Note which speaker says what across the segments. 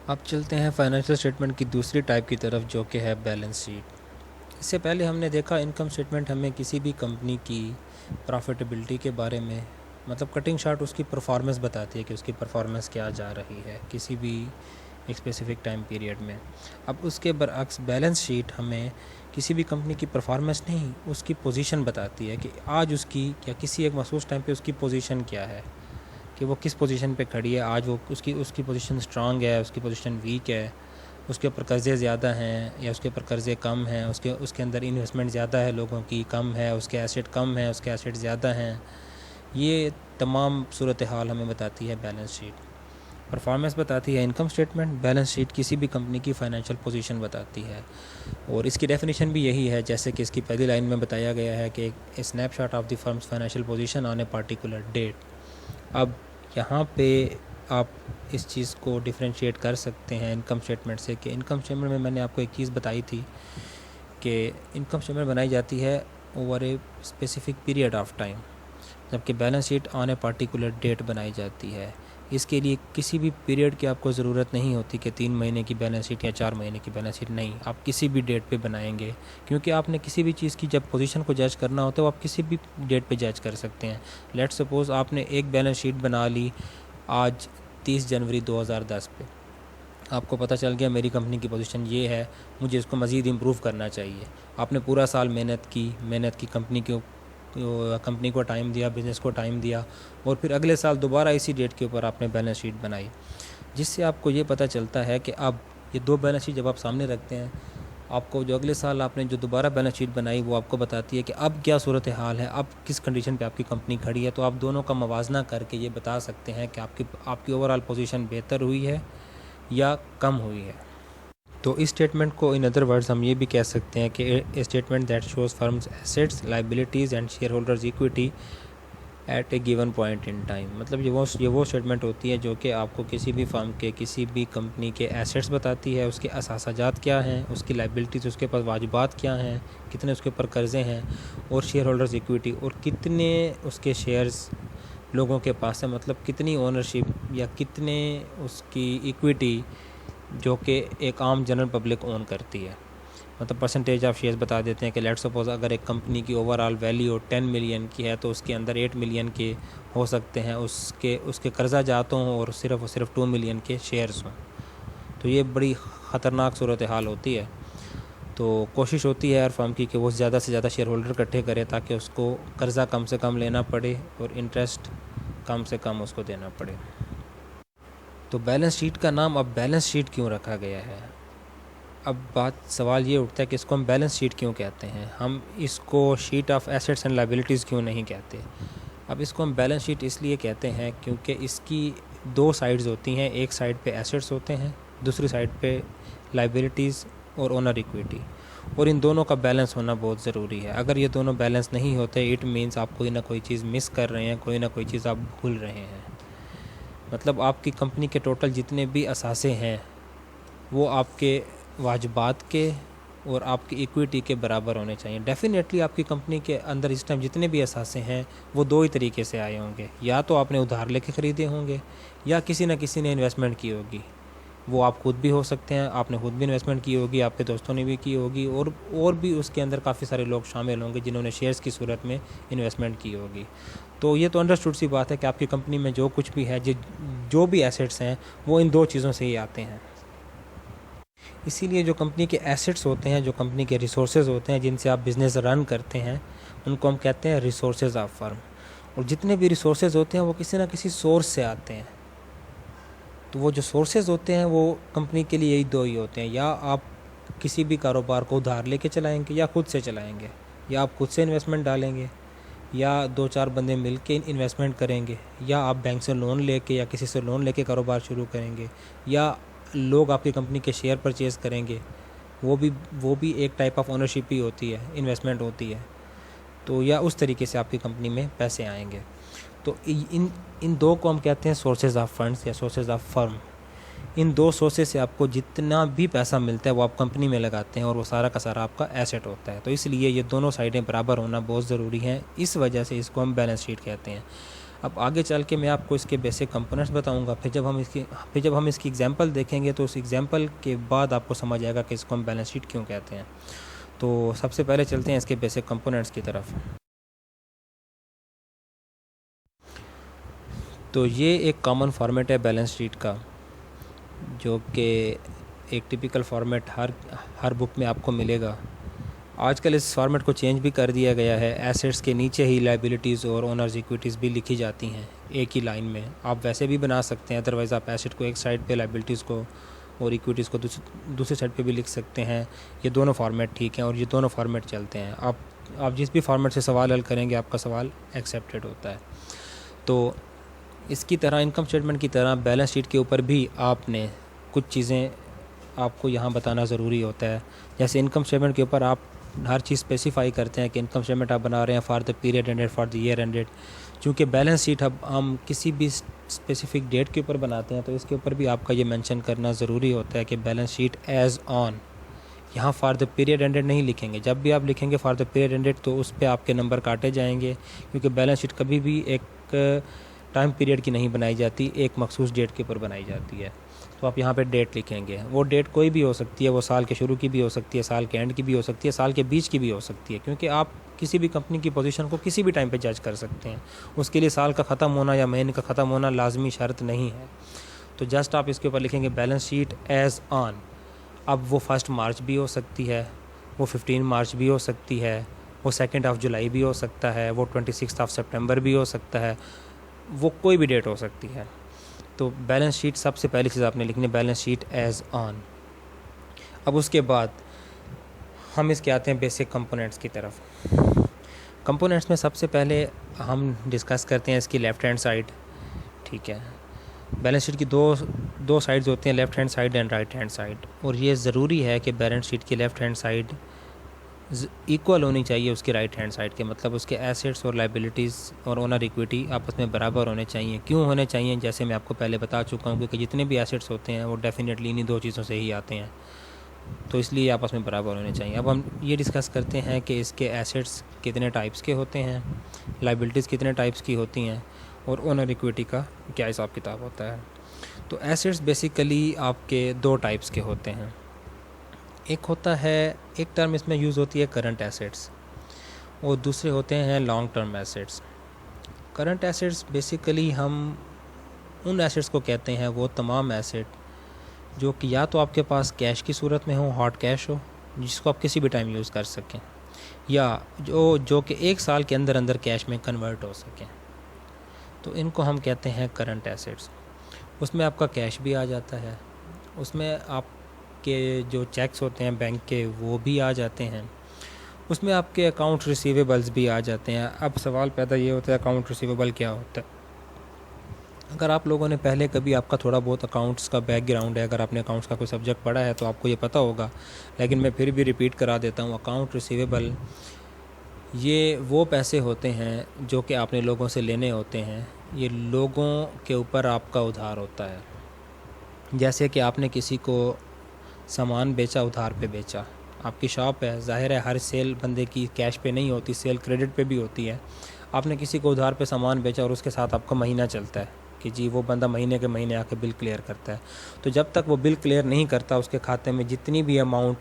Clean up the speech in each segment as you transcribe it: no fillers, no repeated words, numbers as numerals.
Speaker 1: अब चलते हैं फाइनेंशियल स्टेटमेंट की दूसरी टाइप की तरफ, जो कि है बैलेंस शीट। इससे पहले हमने देखा इनकम स्टेटमेंट हमें किसी भी कंपनी की प्रॉफिटेबिलिटी के बारे में, मतलब कटिंग शार्ट उसकी परफॉर्मेंस बताती है कि उसकी परफॉर्मेंस क्या जा रही है किसी भी एक स्पेसिफिक टाइम पीरियड में। अब उसके बरअक्स बैलेंस शीट हमें किसी भी कंपनी की परफॉर्मेंस नहीं, उसकी पोजीशन बताती है कि आज उसकी या किसी एक मखसूस टाइम पे उसकी पोजीशन क्या है, कि वो किस पोजीशन पे खड़ी है। आज वो उसकी पोजीशन स्ट्रांग है, उसकी पोजीशन वीक है, उसके ऊपर कर्ज़े ज़्यादा हैं या उसके ऊपर कर्ज़े कम हैं, उसके उसके अंदर इन्वेस्टमेंट ज़्यादा है, लोगों की कम है, उसके एसेट कम है, उसके एसेट ज़्यादा हैं। ये तमाम सूरत हाल हमें बताती है बैलेंस शीट। परफॉर्मेंस बताती है इनकम स्टेटमेंट, बैलेंस शीट किसी भी कंपनी की फाइनेंशियल पोजीशन बताती है। और इसकी डेफिनेशन भी यही है, जैसे कि इसकी पहली लाइन में बताया गया है कि a snapshot of the firm's financial position on a particular date. अब यहाँ पे आप इस चीज़ को डिफरेंशिएट कर सकते हैं इनकम स्टेटमेंट से, कि इनकम स्टेटमेंट में मैंने आपको एक चीज़ बताई थी कि इनकम स्टेटमेंट बनाई जाती है over a specific period of time, जबकि balance sheet on a particular date बनाई जाती है। इसके लिए किसी भी पीरियड की आपको ज़रूरत नहीं होती कि 3 महीने की बैलेंस शीट या 4 महीने की बैलेंस शीट, नहीं, आप किसी भी डेट पे बनाएंगे, क्योंकि आपने किसी भी चीज़ की जब पोजीशन को जज करना होता है वो आप किसी भी डेट पे जज कर सकते हैं। लेट्स सपोज़ आपने एक बैलेंस शीट बना ली आज 30 जनवरी 2010 पे, आपको पता चल गया मेरी कंपनी की पोजीशन ये है, मुझे इसको मज़ीद इम्प्रूव करना चाहिए। आपने पूरा साल मेहनत की कंपनी को टाइम दिया, बिज़नेस को टाइम दिया, और फिर अगले साल दोबारा इसी डेट के ऊपर आपने बैलेंस शीट बनाई, जिससे आपको ये पता चलता है कि अब ये दो बैलेंस शीट जब आप सामने रखते हैं, आपको जो अगले साल आपने जो दोबारा बैलेंस शीट बनाई वो आपको बताती है कि अब क्या सूरत हाल है, अब किस कंडीशन पे आपकी कंपनी खड़ी है। तो आप दोनों का मवाजना करके ये बता सकते हैं कि आपकी ओवरऑल पोजीशन बेहतर हुई है या कम हुई है। तो इस स्टेटमेंट को इन अदर वर्ड्स हम ये भी कह सकते हैं कि a statement that shows firm's assets, liabilities and shareholders equity at a given point in time. मतलब ये वो स्टेटमेंट होती है जो कि आपको किसी भी फर्म के, किसी भी कंपनी के एसेट्स बताती है, उसके असासाजात क्या हैं, उसकी लाइबिलिटीज़, उसके पास वाजिबात क्या हैं, कितने उसके ऊपर कर्ज़े हैं, और शेयर होल्डर्स इक्विटी, और कितने उसके शेयर्स लोगों के पास है, मतलब कितनी ओनरशिप या कितने उसकी इक्विटी जो कि एक आम जनरल पब्लिक ओन करती है। मतलब परसेंटेज ऑफ शेयर्स बता देते हैं कि लेट्स सपोज अगर एक कंपनी की ओवरऑल वैल्यू 10 मिलियन की है तो उसके अंदर 8 मिलियन के हो सकते हैं उसके कर्जा जातों हों और सिर्फ 2 मिलियन के शेयर्स हों। तो ये बड़ी ख़तरनाक सूरत हाल होती है। तो कोशिश होती है हर फर्म की कि वो ज़्यादा से ज़्यादा शेयर होल्डर इकट्ठे करे ताकि उसको कर्ज़ा कम से कम लेना पड़े और इंटरेस्ट कम से कम उसको देना पड़े। तो बैलेंस शीट का नाम अब बैलेंस शीट क्यों रखा गया है? अब सवाल ये उठता है कि इसको हम बैलेंस शीट क्यों कहते हैं, हम इसको sheet of assets and liabilities क्यों नहीं कहते। अब इसको हम बैलेंस शीट इसलिए कहते हैं क्योंकि इसकी दो साइड्स होती हैं, एक साइड पे एसेट्स होते हैं, दूसरी साइड पे लायबिलिटीज़ और ओनर इक्विटी, और इन दोनों का बैलेंस होना बहुत ज़रूरी है। अगर ये दोनों बैलेंस नहीं होते, इट मीन्स आप कोई ना कोई चीज़ मिस कर रहे हैं, कोई ना कोई चीज़ आप भूल रहे हैं। मतलब आपकी कंपनी के टोटल जितने भी असासे हैं वो आपके वाजबात के और आपकी इक्विटी के बराबर होने चाहिए। डेफ़िनेटली आपकी कंपनी के अंदर इस टाइम जितने भी असासे हैं वो दो ही तरीके से आए होंगे, या तो आपने उधार लेके ख़रीदे होंगे या किसी न किसी ने इन्वेस्टमेंट की होगी। वो आप खुद भी हो सकते हैं, आपने खुद भी इन्वेस्टमेंट की होगी, आपके दोस्तों ने भी की होगी, और भी उसके अंदर काफ़ी सारे लोग शामिल होंगे जिन्होंने शेयर्स की सूरत में इन्वेस्टमेंट की होगी। तो ये तो अंडरस्टूड सी बात है कि आपकी कंपनी में जो कुछ भी है, जो भी एसेट्स हैं वो इन दो चीज़ों से ही आते हैं। इसीलिए जो कंपनी के एसेट्स होते हैं, जो कंपनी के रिसोर्सेज होते हैं जिनसे आप बिज़नेस रन करते हैं, उनको हम कहते हैं रिसोर्सेज ऑफ फर्म। और जितने भी रिसोर्सेज होते हैं वो किसी ना किसी सोर्स से आते हैं। तो वो जो सोर्सेज होते हैं वो कंपनी के लिए यही दो ही होते हैं, या आप किसी भी कारोबार को उधार लेके चलाएंगे या खुद से चलाएंगे, या आप खुद से इन्वेस्टमेंट डालेंगे, या दो चार बंदे मिल के इन्वेस्टमेंट करेंगे, या आप बैंक से लोन लेके या किसी से लोन लेके कारोबार शुरू करेंगे, या लोग आपकी कंपनी के शेयर परचेज़ करेंगे। वो भी एक टाइप ऑफ ओनरशिप ही होती है, इन्वेस्टमेंट होती है। तो या उस तरीके से आपकी कंपनी में पैसे आएंगे। तो इन दो को हम कहते हैं सोर्सेज ऑफ फंड्स या सोर्सेज ऑफ फर्म। इन दो सोर्सेज से आपको जितना भी पैसा मिलता है वो आप कंपनी में लगाते हैं और वो सारा का सारा आपका एसेट होता है। तो इसलिए ये दोनों साइडें बराबर होना बहुत ज़रूरी है, इस वजह से इसको हम बैलेंस शीट कहते हैं। अब आगे चल के मैं आपको इसके बेसिक कंपोनेंट्स बताऊंगा, फिर जब हम इसकी एग्जांपल देखेंगे तो उस एग्जांपल के बाद आपको समझ आएगा कि इसको हम बैलेंस शीट क्यों कहते हैं। तो सबसे पहले चलते हैं इसके बेसिक कंपोनेंट्स की तरफ। तो ये एक कॉमन फॉर्मेट है बैलेंस शीट का, जो कि एक टिपिकल फॉर्मेट हर बुक में आपको मिलेगा। आजकल इस फॉर्मेट को चेंज भी कर दिया गया है। एसेट्स के नीचे ही लायबिलिटीज़ और ओनर्स इक्विटीज़ भी लिखी जाती हैं एक ही लाइन में। आप वैसे भी बना सकते हैं, अदरवाइज़ आप एसेट को एक साइड पे, लायबिलिटीज़ को और इक्विटीज़ को दूसरी साइड पे भी लिख सकते हैं। ये दोनों फॉर्मेट ठीक हैं और ये दोनों फॉर्मेट चलते हैं। आप जिस भी फॉर्मेट से सवाल हल करेंगे आपका सवाल एक्सेप्टेड होता है। तो इसकी तरह इनकम स्टेटमेंट की तरह बैलेंस शीट के ऊपर भी आपने कुछ चीज़ें आपको यहाँ बताना ज़रूरी होता है। जैसे इनकम स्टेटमेंट के ऊपर आप हर चीज़ स्पेसिफाई करते हैं कि इनकम स्टेटमेंट आप बना रहे हैं for the period ended, for the year ended. चूँकि बैलेंस शीट हम किसी भी स्पेसिफिक डेट के ऊपर बनाते हैं तो इसके ऊपर भी आपका ये मेंशन करना ज़रूरी होता है कि बैलेंस शीट एज़ ऑन। यहाँ फॉर द पीरियड एंडेड नहीं लिखेंगे। जब भी आप लिखेंगे फॉर द पीरियड एंडेड तो उस पर आपके नंबर काटे जाएंगे, क्योंकि बैलेंस शीट कभी भी एक टाइम पीरियड की नहीं बनाई जाती, एक मखसूस डेट के ऊपर बनाई जाती है। तो आप यहाँ पे डेट लिखेंगे। वो डेट कोई भी हो सकती है, वो साल के शुरू की भी हो सकती है, साल के एंड की भी हो सकती है, साल के बीच की भी हो सकती है, क्योंकि आप किसी भी कंपनी की पोजीशन को किसी भी टाइम पे जज कर सकते हैं। उसके लिए साल का ख़त्म होना या महीने का ख़त्म होना लाजमी शर्त नहीं है। तो जस्ट आप इसके ऊपर लिखेंगे बैलेंस शीट एज़ ऑन। अब वो 1 मार्च भी हो सकती है, वो 15 मार्च भी हो सकती है, वो 2 जुलाई भी हो सकता है, वो 26 सितंबर भी हो सकता है, वो कोई भी डेट हो सकती है। तो बैलेंस शीट सबसे पहली चीज़ आपने लिखनी है, बैलेंस शीट एज़ ऑन। अब उसके बाद हम इसके आते हैं बेसिक कंपोनेंट्स की तरफ। कंपोनेंट्स में सबसे पहले हम डिस्कस करते हैं इसकी लेफ़्ट हैंड साइड। ठीक है, बैलेंस शीट की दो साइड्स होती हैं, left hand side and right hand side. और ये ज़रूरी है कि बैलेंस शीट की लेफ़्ट हैंड साइड इक्वल होनी चाहिए उसकी राइट हैंड साइड के, मतलब उसके एसेट्स और लायबिलिटीज़ और ओनर इक्विटी आपस में बराबर होने चाहिए। क्यों होने चाहिए, जैसे मैं आपको पहले बता चुका हूँ, क्योंकि जितने भी एसेट्स होते हैं वो डेफिनेटली इन्हीं 2 चीज़ों से ही आते हैं, तो इसलिए आपस में बराबर होने चाहिए। अब हम ये डिस्कस करते हैं कि इसके एसेट्स कितने टाइप्स के होते हैं, लायबिलिटीज़ कितने टाइप्स की होती हैं और ओनर इक्विटी का क्या हिसाब किताब होता है। तो एसेट्स बेसिकली आपके 2 टाइप्स के होते हैं। एक होता है, एक टर्म इसमें यूज़ होती है करंट एसेट्स, और दूसरे होते हैं long term assets. Current assets basically हम उन एसेट्स को कहते हैं, वो तमाम एसेट जो कि या तो आपके पास कैश की सूरत में हो, हॉट कैश हो, जिसको आप किसी भी टाइम यूज़ कर सकें, या जो कि 1 साल के अंदर अंदर कैश में कन्वर्ट हो सकें, तो इनको हम कहते हैं करंट एसेट्स। उसमें आपका कैश भी आ जाता है, उसमें आपके जो चेक्स होते हैं बैंक के वो भी आ जाते हैं, उसमें आपके अकाउंट रिसीवेबल्स भी आ जाते हैं। अब सवाल पैदा ये होता है अकाउंट रिसीवेबल क्या होता है। अगर आप लोगों ने पहले कभी, आपका थोड़ा बहुत अकाउंट्स का बैकग्राउंड है, अगर आपने अकाउंट्स का कोई सब्जेक्ट पढ़ा है तो आपको ये पता होगा, लेकिन मैं फिर भी रिपीट करा देता हूँ। अकाउंट रिसीवेबल ये वो पैसे होते हैं जो कि आपने लोगों से लेने होते हैं। ये लोगों के ऊपर आपका उधार होता है। जैसे कि आपने किसी को सामान बेचा, उधार पे बेचा, आपकी शॉप है, ज़ाहिर है हर सेल बंदे की कैश पे नहीं होती, सेल क्रेडिट पे भी होती है। आपने किसी को उधार पे सामान बेचा और उसके साथ आपका महीना चलता है कि जी वो बंदा महीने के महीने आके बिल क्लियर करता है। तो जब तक वो बिल क्लियर नहीं करता, उसके खाते में जितनी भी अमाउंट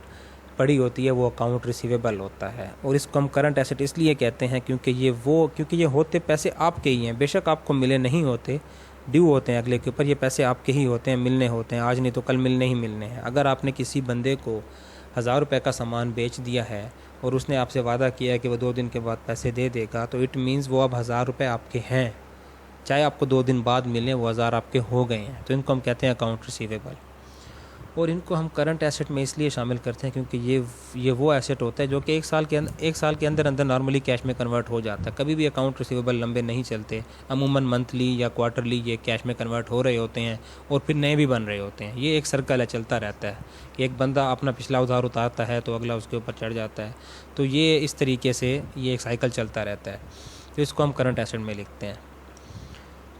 Speaker 1: पड़ी होती है वो अकाउंट रिसीवेबल होता है। और इसको हम करंट एसेट इसलिए कहते हैं क्योंकि ये होते पैसे आपके ही हैं। बेशक आपको मिले नहीं होते, ड्यू होते हैं अगले के ऊपर, ये पैसे आपके ही होते हैं, मिलने होते हैं, आज नहीं तो कल मिलने ही मिलने हैं। अगर आपने किसी बंदे को 1000 रुपये का सामान बेच दिया है और उसने आपसे वादा किया है कि वो 2 दिन के बाद पैसे दे देगा, तो इट मीन्स वो अब 1000 रुपये आपके हैं, चाहे आपको 2 दिन बाद मिलें, वो 1000 आपके हो गए हैं। तो इनको हम कहते हैं अकाउंट रिसीवेबल। और इनको हम करंट एसेट में इसलिए शामिल करते हैं क्योंकि ये वो एसेट होता है जो कि 1 साल के अंदर अंदर नॉर्मली कैश में कन्वर्ट हो जाता है। कभी भी अकाउंट रिसीवेबल लंबे नहीं चलते, अमूमन मंथली या क्वार्टरली ये कैश में कन्वर्ट हो रहे होते हैं और फिर नए भी बन रहे होते हैं। ये एक सर्कल है, चलता रहता है कि एक बंदा अपना पिछला उधार उतारता है तो अगला उसके ऊपर चढ़ जाता है। तो ये इस तरीके से ये एक साइकिल चलता रहता है। तो इसको हम करंट एसेट में लिखते हैं।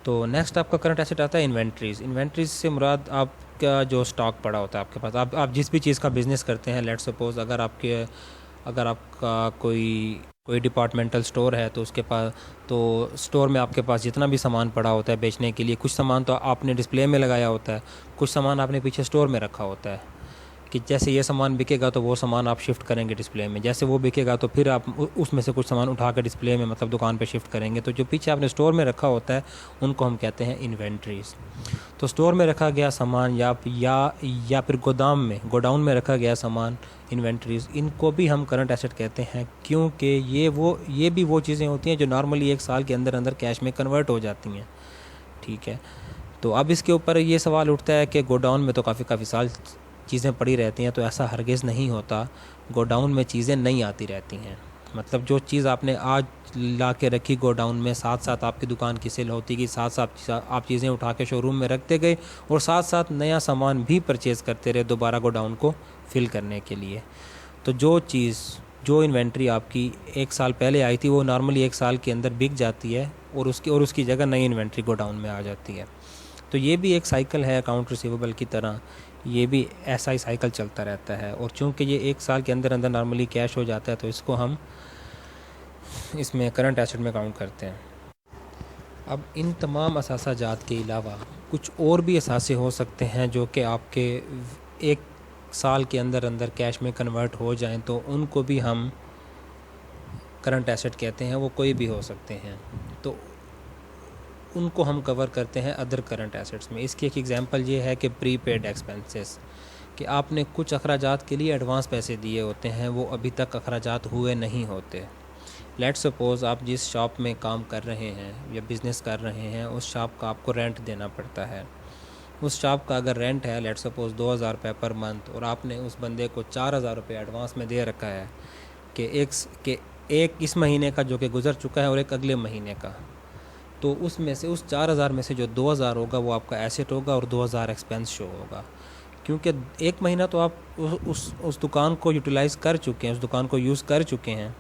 Speaker 1: तो नेक्स्ट आपका करंट एसेट आता है इन्वेंट्रीज़। इन्वेंट्रीज़ से मुराद आपका जो स्टॉक पड़ा होता है आपके पास। आप जिस भी चीज़ का बिज़नेस करते हैं, लेट्स सपोज अगर अगर आपका कोई डिपार्टमेंटल स्टोर है तो उसके पास, तो स्टोर में आपके पास जितना भी सामान पड़ा होता है बेचने के लिए, कुछ सामान तो आपने डिस्प्ले में लगाया होता है, कुछ सामान आपने पीछे स्टोर में रखा होता है कि जैसे ये सामान बिकेगा तो वो सामान आप शिफ्ट करेंगे डिस्प्ले में, जैसे वो बिकेगा तो फिर आप उसमें से कुछ सामान उठा कर डिस्प्ले में मतलब दुकान पे शिफ्ट करेंगे। तो जो पीछे आपने स्टोर में रखा होता है उनको हम कहते हैं इन्वेंट्रीज। तो स्टोर में रखा गया सामान या फिर गोडाउन में रखा गया सामान, इन्वेंट्रीज, इनको भी हम करंट एसेट कहते हैं, क्योंकि ये भी वो चीज़ें होती हैं जो नॉर्मली एक साल के अंदर अंदर कैश में कन्वर्ट हो जाती हैं। ठीक है, तो अब इसके ऊपर ये सवाल उठता है कि गोडाउन में तो काफ़ी साल चीज़ें पड़ी रहती हैं, तो ऐसा हरगिज़ नहीं होता। गोडाउन में चीज़ें नहीं आती रहती हैं, मतलब जो चीज़ आपने आज ला के रखी गोडाउन में, साथ साथ आपकी दुकान की सेल होती गई, साथ साथ आप चीज़ें उठा के शोरूम में रखते गए और साथ साथ नया सामान भी परचेज़ करते रहे दोबारा गोडाउन को फिल करने के लिए। तो जो इन्वेंट्री आपकी एक साल पहले आई थी वो नॉर्मली एक साल के अंदर बिक जाती है और उसकी जगह नई इन्वेंट्री गोडाउन में आ जाती है। तो ये भी एक साइकिल है अकाउंट रिसीवेबल की तरह, ये भी ऐसा ही साइकिल चलता रहता है। और चूंकि ये एक साल के अंदर अंदर नॉर्मली कैश हो जाता है तो इसको हम इसमें करंट एसेट में काउंट करते हैं। अब इन तमाम असासाजात के अलावा कुछ और भी असासे हो सकते हैं जो कि आपके एक साल के अंदर अंदर कैश में कन्वर्ट हो जाएं, तो उनको भी हम करंट एसेट कहते हैं। वो कोई भी हो सकते हैं, तो उनको हम कवर करते हैं अदर करंट एसेट्स में। इसकी एक एग्जांपल ये है कि प्रीपेड एक्सपेंसेस, कि आपने कुछ अखराजात के लिए एडवांस पैसे दिए होते हैं, वो अभी तक अखराजात हुए नहीं होते। लेट्स सपोज़ आप जिस शॉप में काम कर रहे हैं या बिज़नेस कर रहे हैं, उस शॉप का आपको रेंट देना पड़ता है। उस शॉप का अगर रेंट है लेट्स सपोज़ 2000 रुपये पर मंथ, और आपने उस बंदे को 4000 रुपये एडवांस में दे रखा है कि एक इस महीने का जो कि गुज़र चुका है और एक अगले महीने का, तो उसमें से उस 4000 में से जो 2000 होगा वो आपका एसेट होगा और 2000 एक्सपेंस शो होगा, क्योंकि एक महीना तो आप उस दुकान को यूटिलाइज़ कर चुके हैं, उस दुकान को यूज़ कर चुके हैं,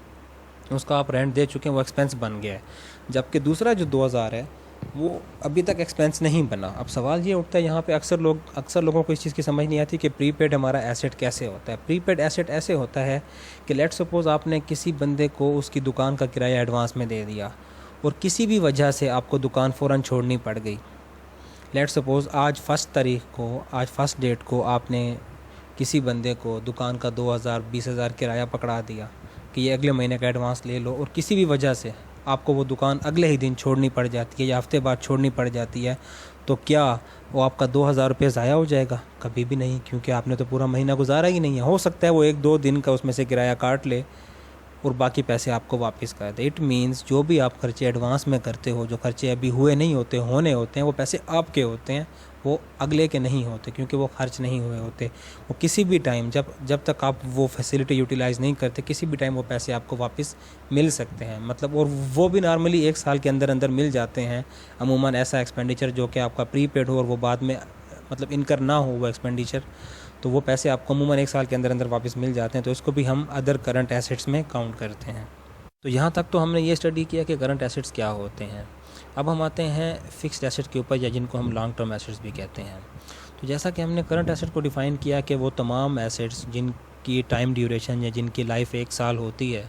Speaker 1: उसका आप रेंट दे चुके हैं, वो एक्सपेंस बन गया है। जबकि दूसरा जो 2000 है वो अभी तक एक्सपेंस नहीं बना। अब सवाल ये उठता है यहाँ पे, अक्सर लोगों को इस चीज़ की समझ नहीं आती कि प्रीपेड हमारा एसेट कैसे होता है। प्रीपेड एसेट ऐसे होता है कि लेट्स सपोज़ आपने किसी बंदे को उसकी दुकान का किराया एडवांस में दे दिया और किसी भी वजह से आपको दुकान फ़ौरन छोड़नी पड़ गई। लेट्स सपोज़ आज फर्स्ट डेट को आपने किसी बंदे को दुकान का 2000-20,000 किराया पकड़ा दिया कि ये अगले महीने का एडवांस ले लो, और किसी भी वजह से आपको वो दुकान अगले ही दिन छोड़नी पड़ जाती है या हफ्ते बाद छोड़नी पड़ जाती है, तो क्या वो आपका 2000 रुपये ज़ाया हो जाएगा? कभी भी नहीं, क्योंकि आपने तो पूरा महीना गुजारा ही नहीं है। हो सकता है वो 1-2 दिन का उसमें से किराया काट ले और बाकी पैसे आपको वापस कर दे। इट मीन्स जो भी आप खर्चे एडवांस में करते हो, जो खर्चे अभी हुए नहीं होते, होने होते हैं, वो पैसे आपके होते हैं, वो अगले के नहीं होते, क्योंकि वो खर्च नहीं हुए होते। वो किसी भी टाइम जब तक आप वो फैसिलिटी यूटिलाइज़ नहीं करते, किसी भी टाइम वो पैसे आपको वापस मिल सकते हैं। मतलब और वो भी नॉर्मली एक साल के अंदर अंदर मिल जाते हैं। अमूमन ऐसा एक्सपेंडिचर जो कि आपका प्रीपेड हो और वो बाद में मतलब इनकर ना हो वो एक्सपेंडिचर, तो वो पैसे आपको अमूमन एक साल के अंदर अंदर वापस मिल जाते हैं। तो इसको भी हम अदर करंट एसेट्स में काउंट करते हैं। तो यहाँ तक तो हमने ये स्टडी किया कि करंट एसेट्स क्या होते हैं। अब हम आते हैं फ़िक्स्ड एसेट के ऊपर, या जिनको हम लॉन्ग टर्म एसेट्स भी कहते हैं। तो जैसा कि हमने करंट एसेट को डिफ़ाइन किया कि वो तमाम एसेट्स जिनकी टाइम ड्यूरेशन या जिनकी लाइफ 1 साल होती है,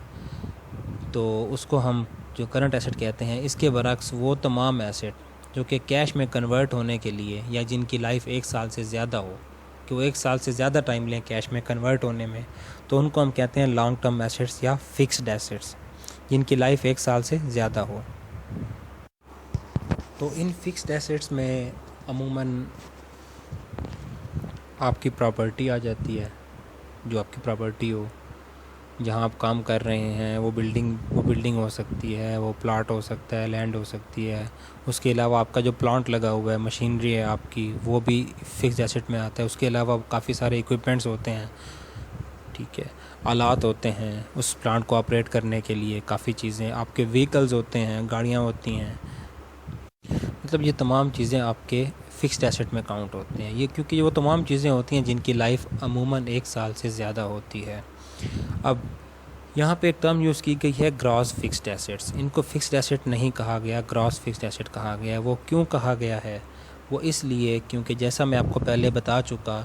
Speaker 1: तो उसको हम जो करंट एसेट कहते हैं। इसके बरक्स वो तमाम एसेट जो कि कैश में कन्वर्ट होने के लिए या जिनकी लाइफ 1 साल से ज़्यादा हो, कि वो 1 साल से ज़्यादा टाइम लें कैश में कन्वर्ट होने में, तो उनको हम कहते हैं लॉन्ग टर्म एसेट्स या फिक्स्ड एसेट्स, जिनकी लाइफ 1 साल से ज़्यादा हो। तो इन फिक्स्ड एसेट्स में अमूमन आपकी प्रॉपर्टी आ जाती है, जो आपकी प्रॉपर्टी हो, जहाँ आप काम कर रहे हैं, वो बिल्डिंग हो सकती है, वो प्लाट हो सकता है, लैंड हो सकती है। उसके अलावा आपका जो प्लांट लगा हुआ है, मशीनरी है आपकी, वो भी फिक्स्ड एसेट में आता है। उसके अलावा काफ़ी सारे इक्विपमेंट्स होते हैं, ठीक है, आलात होते हैं उस प्लांट को ऑपरेट करने के लिए, काफ़ी चीज़ें, आपके व्हीकल्स होते हैं, गाड़ियाँ होती हैं। मतलब ये तमाम चीज़ें आपके फ़िक्स्ड एसेट में काउंट होते हैं। ये क्योंकि वो तमाम चीज़ें होती हैं जिनकी लाइफ अमूमन 1 साल से ज़्यादा होती है। अब यहाँ पे एक टर्म यूज़ की गई है ग्रॉस फिक्स्ड एसेट्स। इनको फिक्स्ड एसेट नहीं कहा गया, ग्रॉस फिक्स्ड एसेट कहा गया है। वो क्यों कहा गया है? वो इसलिए क्योंकि जैसा मैं आपको पहले बता चुका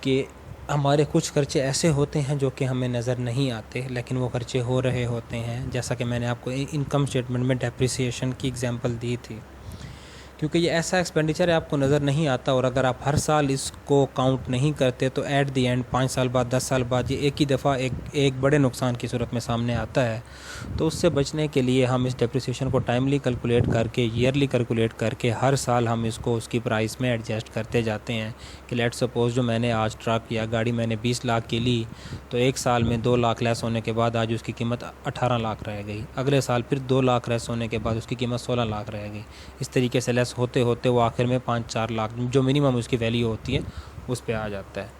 Speaker 1: कि हमारे कुछ खर्चे ऐसे होते हैं जो कि हमें नज़र नहीं आते, लेकिन वो खर्चे हो रहे होते हैं। जैसा कि मैंने आपको इनकम स्टेटमेंट में डेप्रिसिएशन की एग्जांपल दी थी, क्योंकि ये ऐसा एक्सपेंडिचर है आपको नज़र नहीं आता, और अगर आप हर साल इसको काउंट नहीं करते तो एट द एंड 5 साल बाद 10 साल बाद ये एक ही दफ़ा एक बड़े नुकसान की सूरत में सामने आता है। तो उससे बचने के लिए हम इस डेप्रिसिएशन को टाइमली कैलकुलेट करके, ईयरली कैलकुलेट करके, हर साल हम इसको उसकी प्राइस में एडजस्ट करते जाते हैं कि लेट सपोज़ जो मैंने आज ट्रक या गाड़ी मैंने 20 लाख की ली, तो एक साल में 2 लाख लेस होने के बाद आज उसकी कीमत 18 लाख रह गई। अगले साल फिर 2 लाख लेस होने के बाद उसकी कीमत 16 लाख रह गई। इस तरीके से लेस होते होते वो आखिर में 5-4 लाख जो मिनिमम उसकी वैल्यू होती है उस पे आ जाता है।